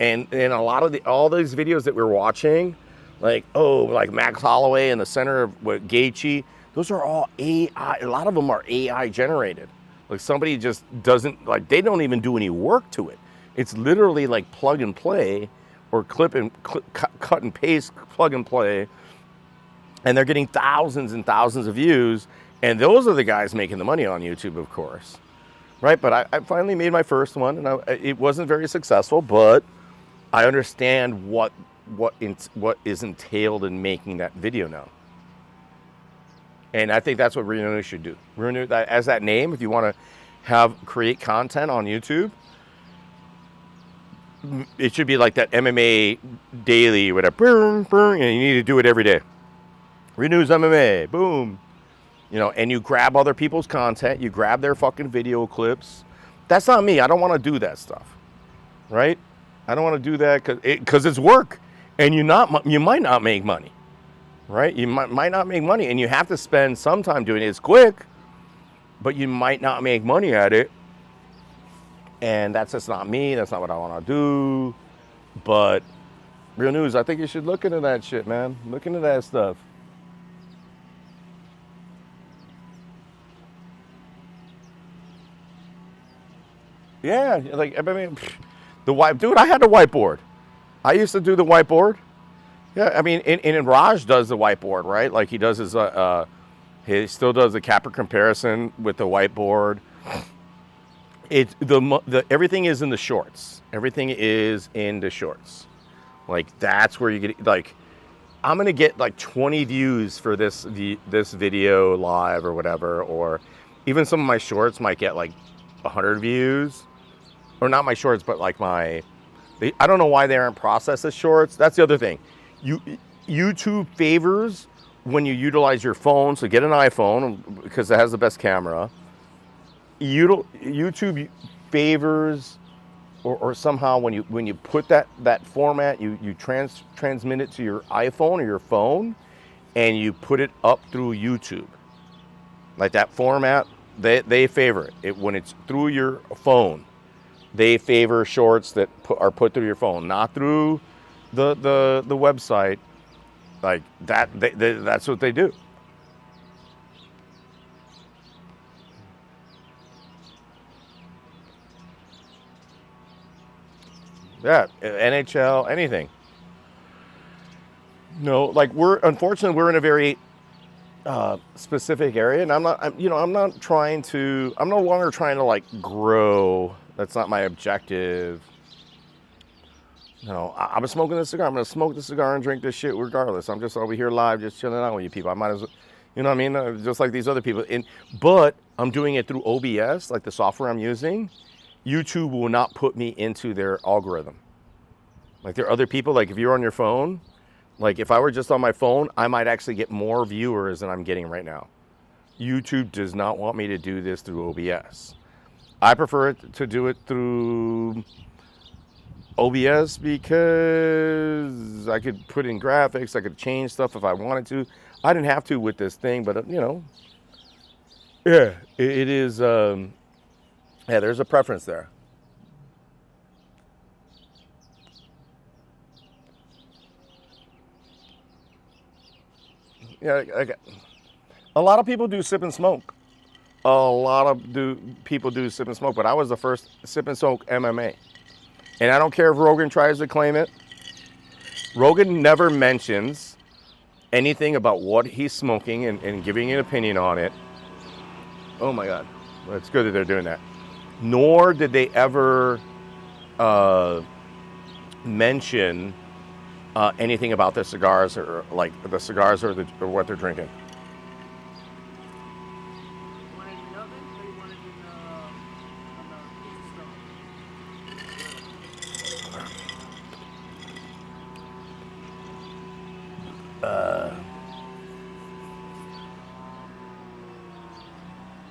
And a lot of all these videos that we're watching, like, like Max Holloway in the center of what Gaethje, those are all AI. A lot of them are AI generated. Like somebody just doesn't, like they don't even do any work to it. It's literally like plug and play or cut and paste, plug and play. And they're getting thousands and thousands of views. And those are the guys making the money on YouTube, of course. Right? But I finally made my first one, and it wasn't very successful, but I understand what is entailed in making that video now. And I think that's what Real News should do. Real News, as that name, if you want to create content on YouTube, it should be like that MMA daily, whatever, and you need to do it every day. Real News MMA, boom. You know, and you grab other people's content, you grab their fucking video clips. That's not me. I don't want to do that stuff, right? I don't want to do that because it's work, and you might not make money, right? You might not make money, and you have to spend some time doing it. It's quick, but you might not make money at it, and that's just not me. That's not what I want to do. But Real News, I think you should look into that shit, man. Look into that stuff. Yeah, like I mean, dude, I had a whiteboard. I used to do the whiteboard. Yeah, I mean, and Raj does the whiteboard, right? Like he does his, he still does the capper comparison with the whiteboard. It's everything is in the shorts. Everything is in the shorts. Like that's where you get like, I'm gonna get like 20 views for this video live or whatever, or even some of my shorts might get like 100 views. Or not my shorts, but like I don't know why they aren't processed as shorts. That's the other thing. YouTube favors when you utilize your phone. So get an iPhone because it has the best camera. YouTube favors, or somehow when you put that format, you transmit it to your iPhone or your phone, and you put it up through YouTube. Like that format, they favor it when it's through your phone. They favor shorts that are put through your phone, not through the website. Like that, that's what they do. Yeah, NHL, anything. No, like unfortunately, we're in a very specific area, and I'm no longer trying to like grow. That's not my objective. No, I'm smoking this cigar. I'm gonna smoke the cigar and drink this shit regardless. I'm just over here live, just chilling out with you people. I might as well, you know what I mean? Just like these other people. But I'm doing it through OBS, like the software I'm using. YouTube will not put me into their algorithm. Like there are other people, like if you're on your phone, like if I were just on my phone, I might actually get more viewers than I'm getting right now. YouTube does not want me to do this through OBS. I prefer to do it through OBS because I could put in graphics, I could change stuff if I wanted to. I didn't have to with this thing, but yeah, it is, yeah, there's a preference there. Yeah, a lot of people do sip and smoke. A lot of people do sip and smoke, but I was the first sip and smoke MMA. And I don't care if Rogan tries to claim it. Rogan never mentions anything about what he's smoking and giving an opinion on it. Oh my God, well, it's good that they're doing that. Nor did they ever mention anything about the cigars or like the cigars or what they're drinking.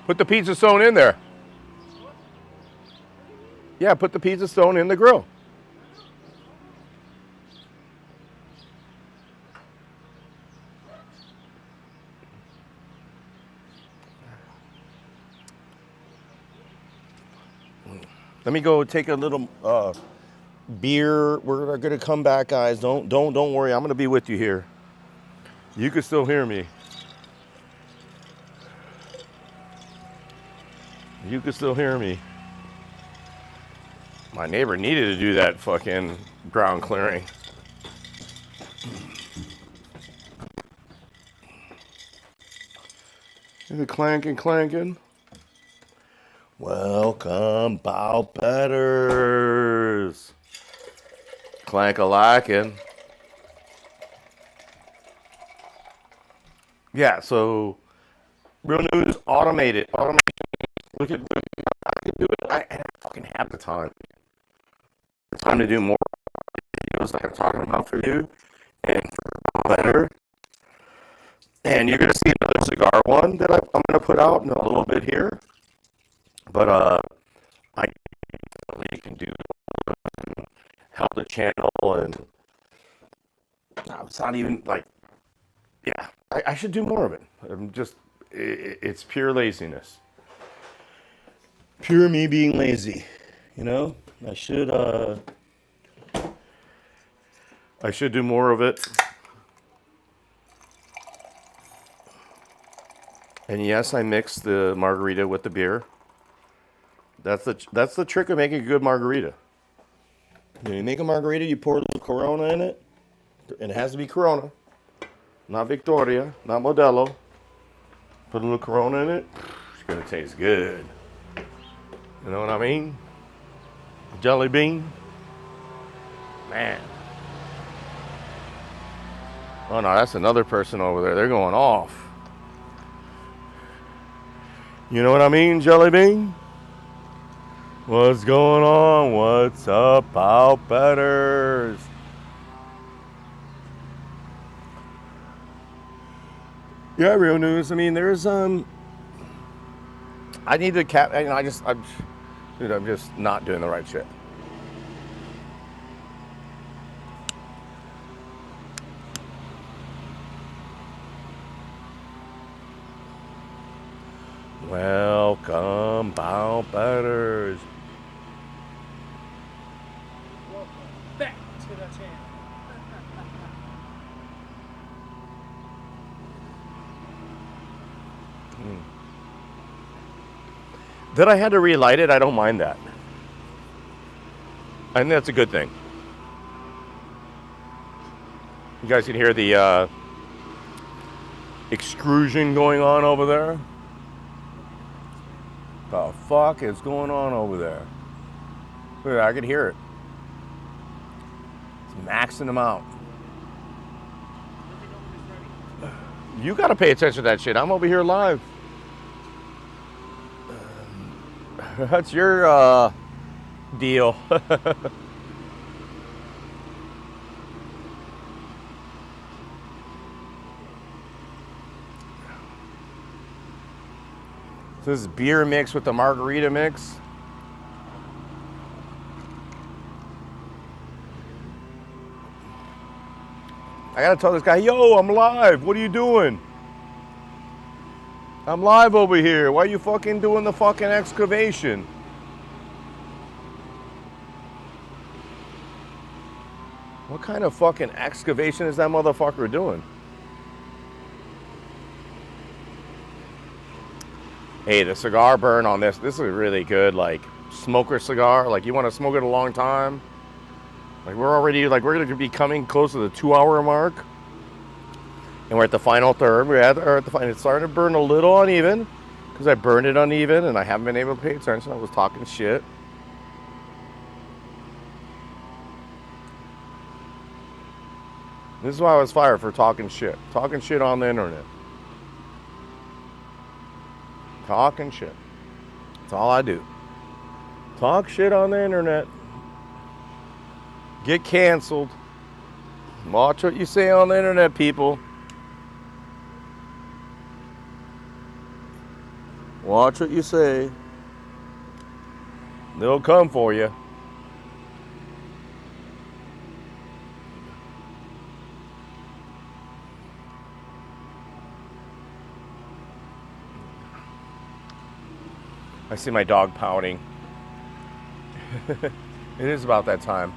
Put the pizza stone in there. Yeah, put the pizza stone in the grill. Let me go take a little beer. We're gonna come back, guys. Don't worry. I'm gonna be with you here. You can still hear me. You can still hear me. My neighbor needed to do that fucking ground clearing. Is it clanking? Welcome, bow betters. Clank-a-lackin'. Yeah, so real news, automation. Look at I can do it. I don't fucking have the time. The time to do more videos like I'm talking about for you and for better. And you're gonna see another cigar one that I'm gonna put out in a little bit here. But I definitely can do help the channel, and it's not even like, yeah, I should do more of it. It's pure laziness. Pure me being lazy, I should do more of it. And yes, I mix the margarita with the beer. That's the trick of making a good margarita. You make a margarita, you pour a little Corona in it, and it has to be Corona, not Victoria, not Modelo. Put a little Corona in it, it's gonna taste good. You know what I mean? Jelly bean, man. Oh no, that's another person over there. They're going off. You know what I mean, Jelly bean? What's going on? What's up, out betters? Yeah, real news. I mean, there's I need to cap. I'm just not doing the right shit. Welcome, bow betters. Welcome back to the channel. That I had to relight it, I don't mind that. I think that's a good thing. You guys can hear the extrusion going on over there. The fuck is going on over there? Look at that, I can hear it. It's maxing them out. You gotta pay attention to that shit. I'm over here live. That's your deal. So this is beer mix with the margarita mix. I gotta tell this guy, yo, I'm live. What are you doing? I'm live over here. Why are you fucking doing the fucking excavation? What kind of fucking excavation is that motherfucker doing? Hey, the cigar burn on this is a really good, like, smoker cigar. Like, you want to smoke it a long time. Like, we're going to be coming close to the 2-hour mark. And we're at the final third. It's starting to burn a little uneven because I burned it uneven and I haven't been able to pay attention. I was talking shit. This is why I was fired, for talking shit. Talking shit on the internet. Talking shit. That's all I do. Talk shit on the internet. Get canceled. Watch what you say on the internet, people. Watch what you say. They'll come for you. I see my dog pouting. It is about that time.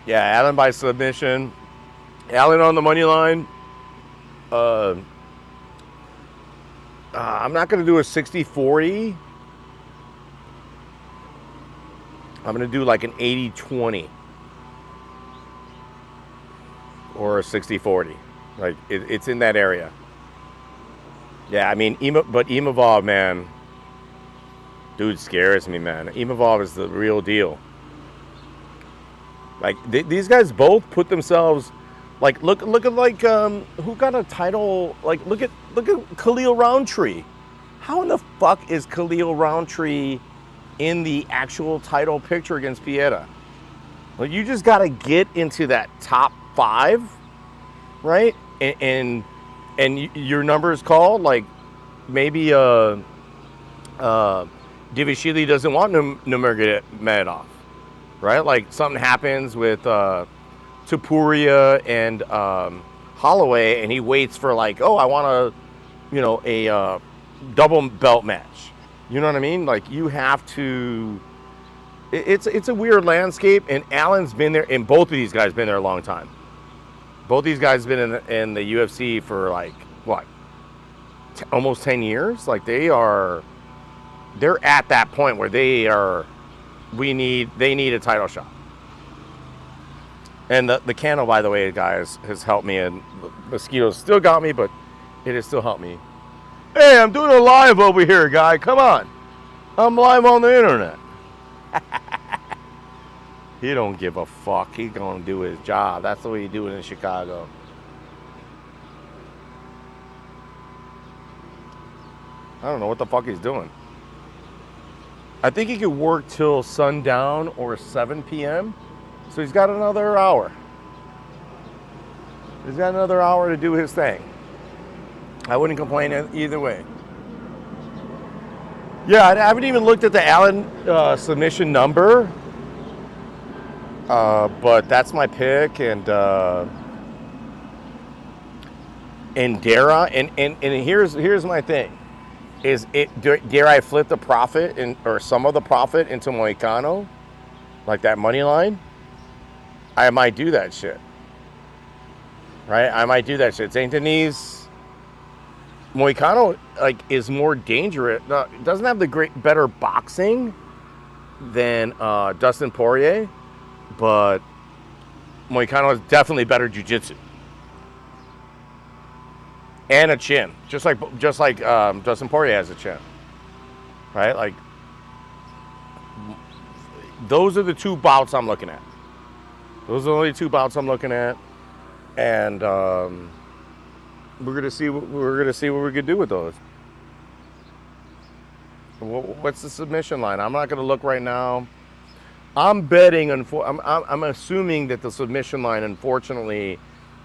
Yeah, Allen by submission. Allen on the money line. I'm not going to do a 60-40. I'm going to do like an 80-20 or a 60-40. Like, it's in that area. Yeah, I mean, Imavov, man, dude scares me, man. Imavov is the real deal. Like, these guys both put themselves, like, look at like, who got a title? Like, look at Khalil Roundtree. How in the fuck is Khalil Roundtree in the actual title picture against Pieta? Well, you just got to get into that top 5, right? And your number is called. Like, maybe Divishvili doesn't want Nurmagomedov, right? Like, something happens with Topuria and Holloway, and he waits for, like, oh, I want a double belt match. You know what I mean? Like, you have to. It's a weird landscape, and Allen's been there, and both of these guys been there a long time. Both these guys been in the UFC for, like, what, almost 10 years. Like, they're at that point where they need a title shot. And the candle, by the way, guys, has helped me, and the mosquitoes still got me, but it has still helped me. Hey, I'm doing a live over here, guy. Come on. I'm live on the internet. He don't give a fuck. He's going to do his job. That's the way you do it in Chicago. I don't know what the fuck he's doing. I think he could work till sundown or 7 p.m. So he's got another hour. He's got another hour to do his thing. I wouldn't complain either way. Yeah, I haven't even looked at the Allen submission number. But that's my pick, and Dara, and here's my thing. Dare I flip the profit or some of the profit into Moicano? Like that money line? I might do that shit. Right? I might do that shit. St. Denis, Moicano like is more dangerous. Doesn't have the better boxing than Dustin Poirier, but Moicano has definitely better jiu-jitsu and a chin, just like Dustin Poirier has a chin, right? Like those are the two bouts I'm looking at. Those are the only two bouts I'm looking at, and we're gonna see what we can do with those. What's the submission line? I'm not gonna look right now. I'm betting. I'm assuming that the submission line, unfortunately,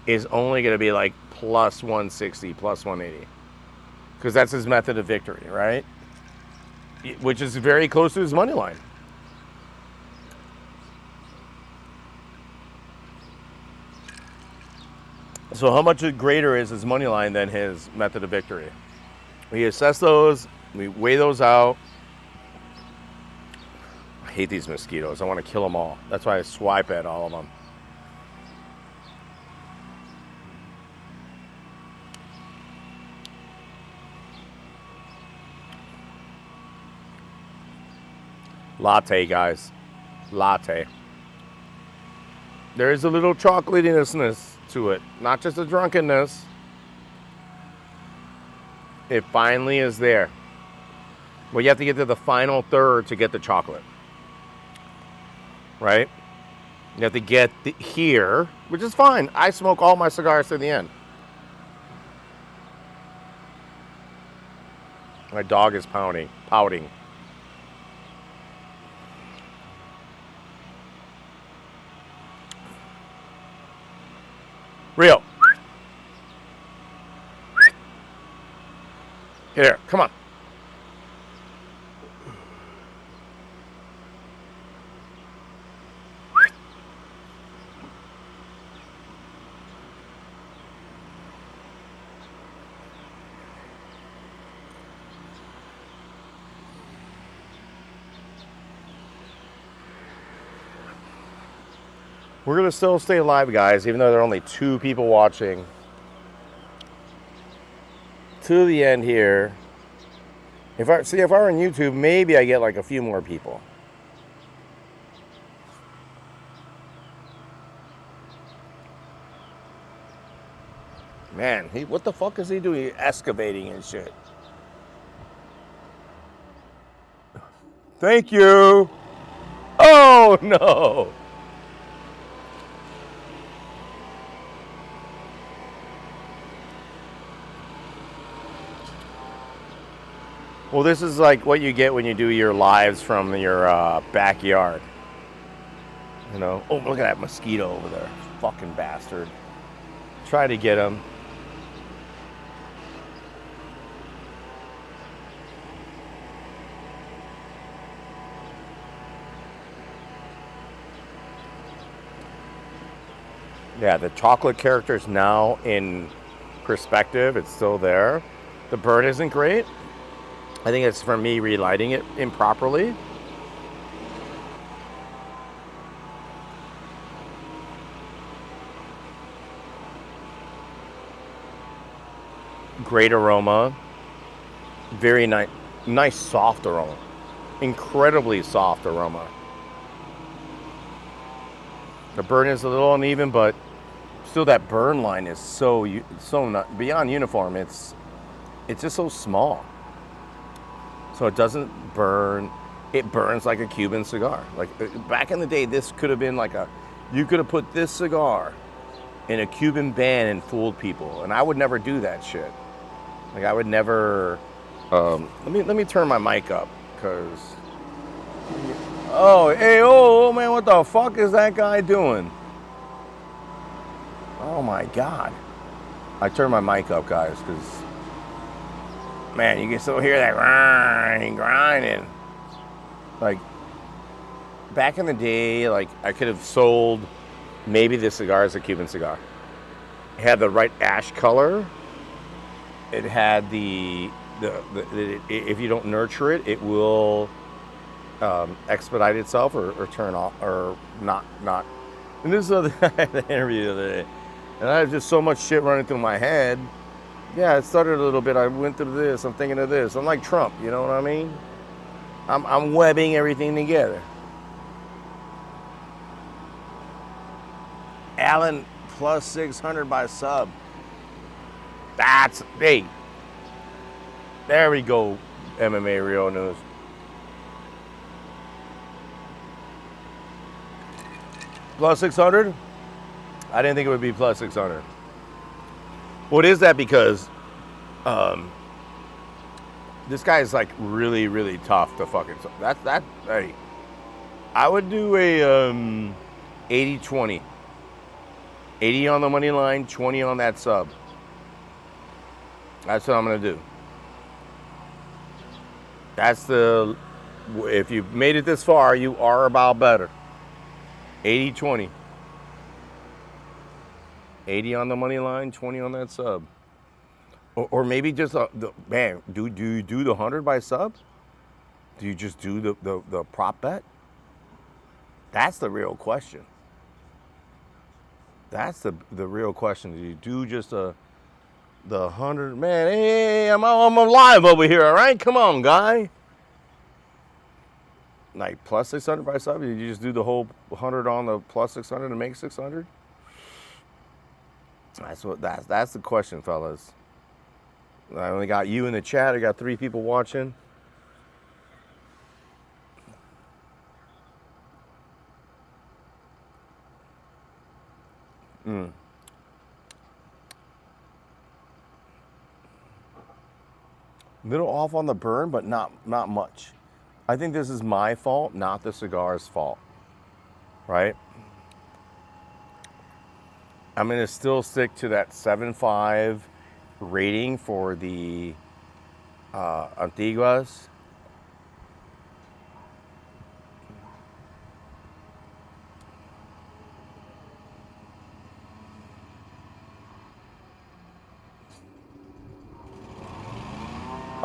is only gonna be like plus 160, plus 180, because that's his method of victory, right? Which is very close to his money line. So how much greater is his money line than his method of victory? We assess those, we weigh those out. I hate these mosquitoes. I want to kill them all. That's why I swipe at all of them. Latte, guys. Latte. There is a little chocolatiness to it, not just a drunkenness. It finally is there. Well, you have to get to the final third to get the chocolate, right? You have to get here, which is fine. I smoke all my cigars to the end. My dog is pouting. Rio. Here, come on. We're going to still stay alive, guys, even though there are only 2 people watching. To the end here. If I were on YouTube, maybe I get like a few more people. Man, what the fuck is he doing? He's excavating and shit. Thank you. Oh, no. Well, this is like what you get when you do your lives from your backyard. You know? Oh, look at that mosquito over there. Fucking bastard. Try to get him. Yeah, the chocolate character is now in perspective. It's still there. The burn isn't great. I think it's from me relighting it improperly. Great aroma. Very nice soft aroma. Incredibly soft aroma. The burn is a little uneven, but still that burn line is so not beyond uniform. It's just so small. So it doesn't burn. It burns like a Cuban cigar. Like back in the day, this could have been like you could have put this cigar in a Cuban band and fooled people. And I would never do that shit. Like I would never, let me turn my mic up, cause, oh man, what the fuck is that guy doing? Oh my God. I turned my mic up, guys, cause, man, you can still hear that grinding. Like, back in the day, like, I could have sold maybe this cigar as a Cuban cigar. It had the right ash color. It had if you don't nurture it, it will expedite itself or turn off or not. And this is the interview the other day. And I had just so much shit running through my head Yeah, it started a little bit. I went through this. I'm thinking of this. I'm like Trump. You know what I mean? I'm webbing everything together. Allen plus 600 by sub. Hey, there we go. MMA Real News. Plus 600? I didn't think it would be plus 600. What is that? Because this guy is like really, really tough to fucking. Hey, I would do a 80-20. 80 on the money line, 20 on that sub. That's what I'm gonna do. If you've made it this far, you are about better. 80-20. 80 on the money line, 20 on that sub. Or maybe just, man, do you do the 100 by sub? Do you just do the prop bet? That's the real question. That's the real question. Do you do just the 100? Man, hey, I'm alive over here, all right? Come on, guy. Like plus 600 by sub? Did you just do the whole 100 on the plus 600 to make 600? That's the question, fellas. I only got you in the chat. I got 3 people watching. Little off on the burn, but not much. I think this is my fault, not the cigar's fault. Right? I'm going to still stick to that 7.5 rating for the Antiguas.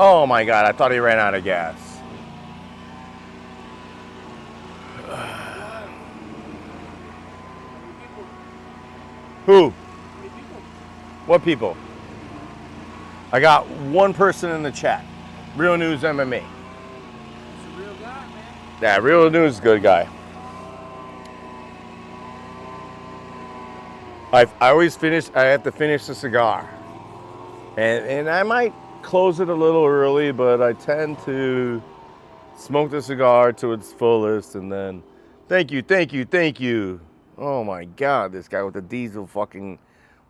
Oh my God, I thought he ran out of gas. Who? What people? I got one person in the chat. Real News MMA. It's a real guy, man. Yeah, Real News, good guy. I always finish. I have to finish the cigar, and I might close it a little early, but I tend to smoke the cigar to its fullest, and then thank you. Oh my God, this guy with the diesel fucking.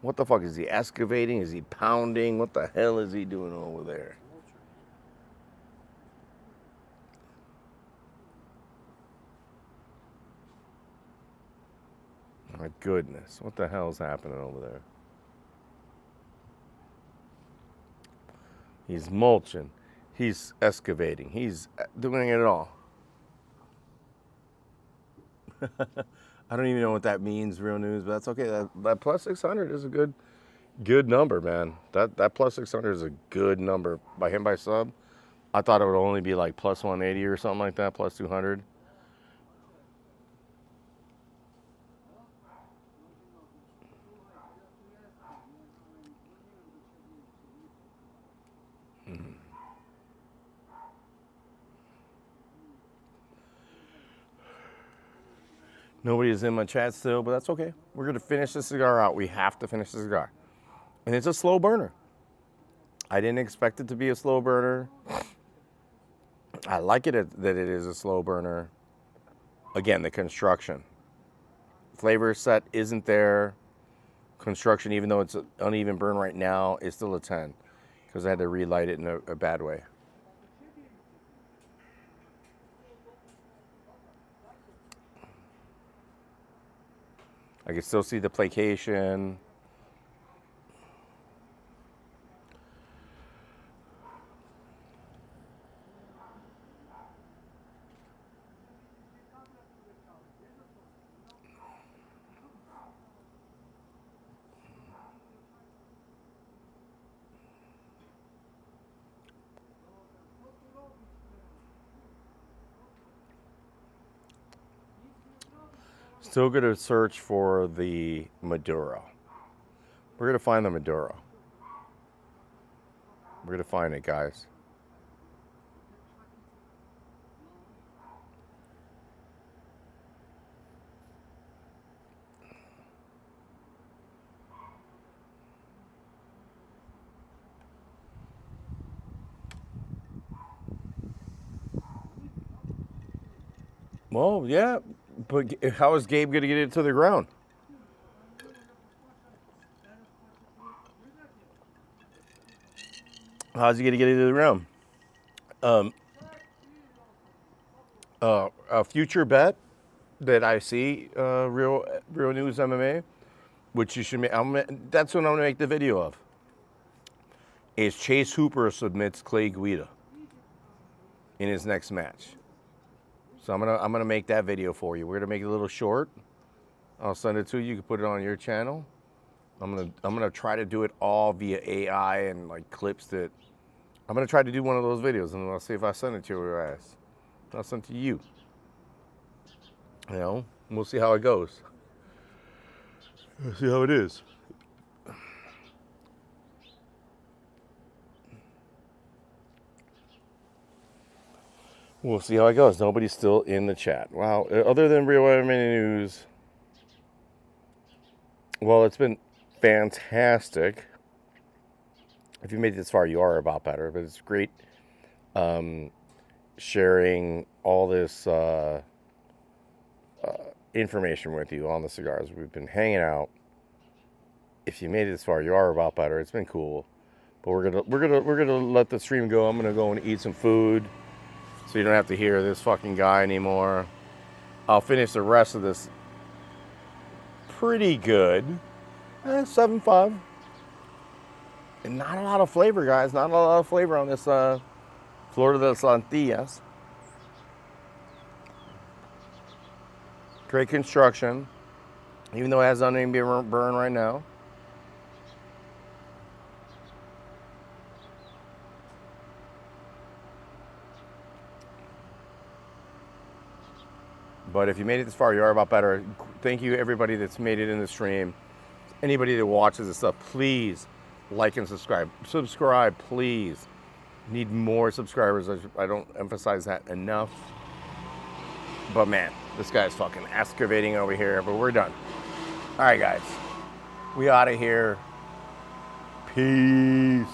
What the fuck is he excavating? Is he pounding? What the hell is he doing over there? My goodness, what the hell's happening over there? He's mulching. He's excavating. He's doing it all. I don't even know what that means, Real News, but that's okay. That plus 600 is a good number, man. That plus 600 is a good number. By him by sub, I thought it would only be like plus 180 or something like that, plus 200. Nobody is in my chat still, but that's okay. We're going to finish the cigar out. We have to finish the cigar. And it's a slow burner. I didn't expect it to be a slow burner. I like it that it is a slow burner. Again, the construction. Flavor set isn't there. Construction, even though it's an uneven burn right now, is still a 10 because I had to relight it in a bad way. I can still see the placation. Still going to search for the Maduro. We're going to find the Maduro. We're gonna find it, guys. Well, yeah, but how is Gabe gonna get it to the ground? How's he gonna get it to the ground? A future bet that I see, real news MMA, which you should make. That's what I'm gonna make the video of. Is Chase Hooper submits Clay Guida in his next match. So I'm gonna make that video for you. We're gonna make it a little short. I'll send it to you. You can put it on your channel. I'm gonna try to do it all via AI and like clips that. I'm gonna try to do one of those videos, and I'll see if I send it to your ass. I'll send it to you. You know, we'll see how it goes. We'll see how it is. We'll see how it goes. Nobody's still in the chat. Wow. Other than Real MMA News, well, it's been fantastic. If you made it this far, you are about better. But it's great sharing all this information with you on the cigars. We've been hanging out. If you made it this far, you are about better. It's been cool. But we're gonna let the stream go. I'm gonna go and eat some food, so you don't have to hear this fucking guy anymore. I'll finish the rest of this pretty good. 7.5. And not a lot of flavor, guys. Not a lot of flavor on this Flor de las Antillas. Great construction, even though it has nothing to be burned right now. But if you made it this far, you are about better. Thank you, everybody that's made it in the stream. Anybody that watches this stuff, please like and subscribe. Subscribe, please. Need more subscribers. I don't emphasize that enough. But man, this guy's fucking excavating over here, but we're done. All right, guys. We out of here. Peace.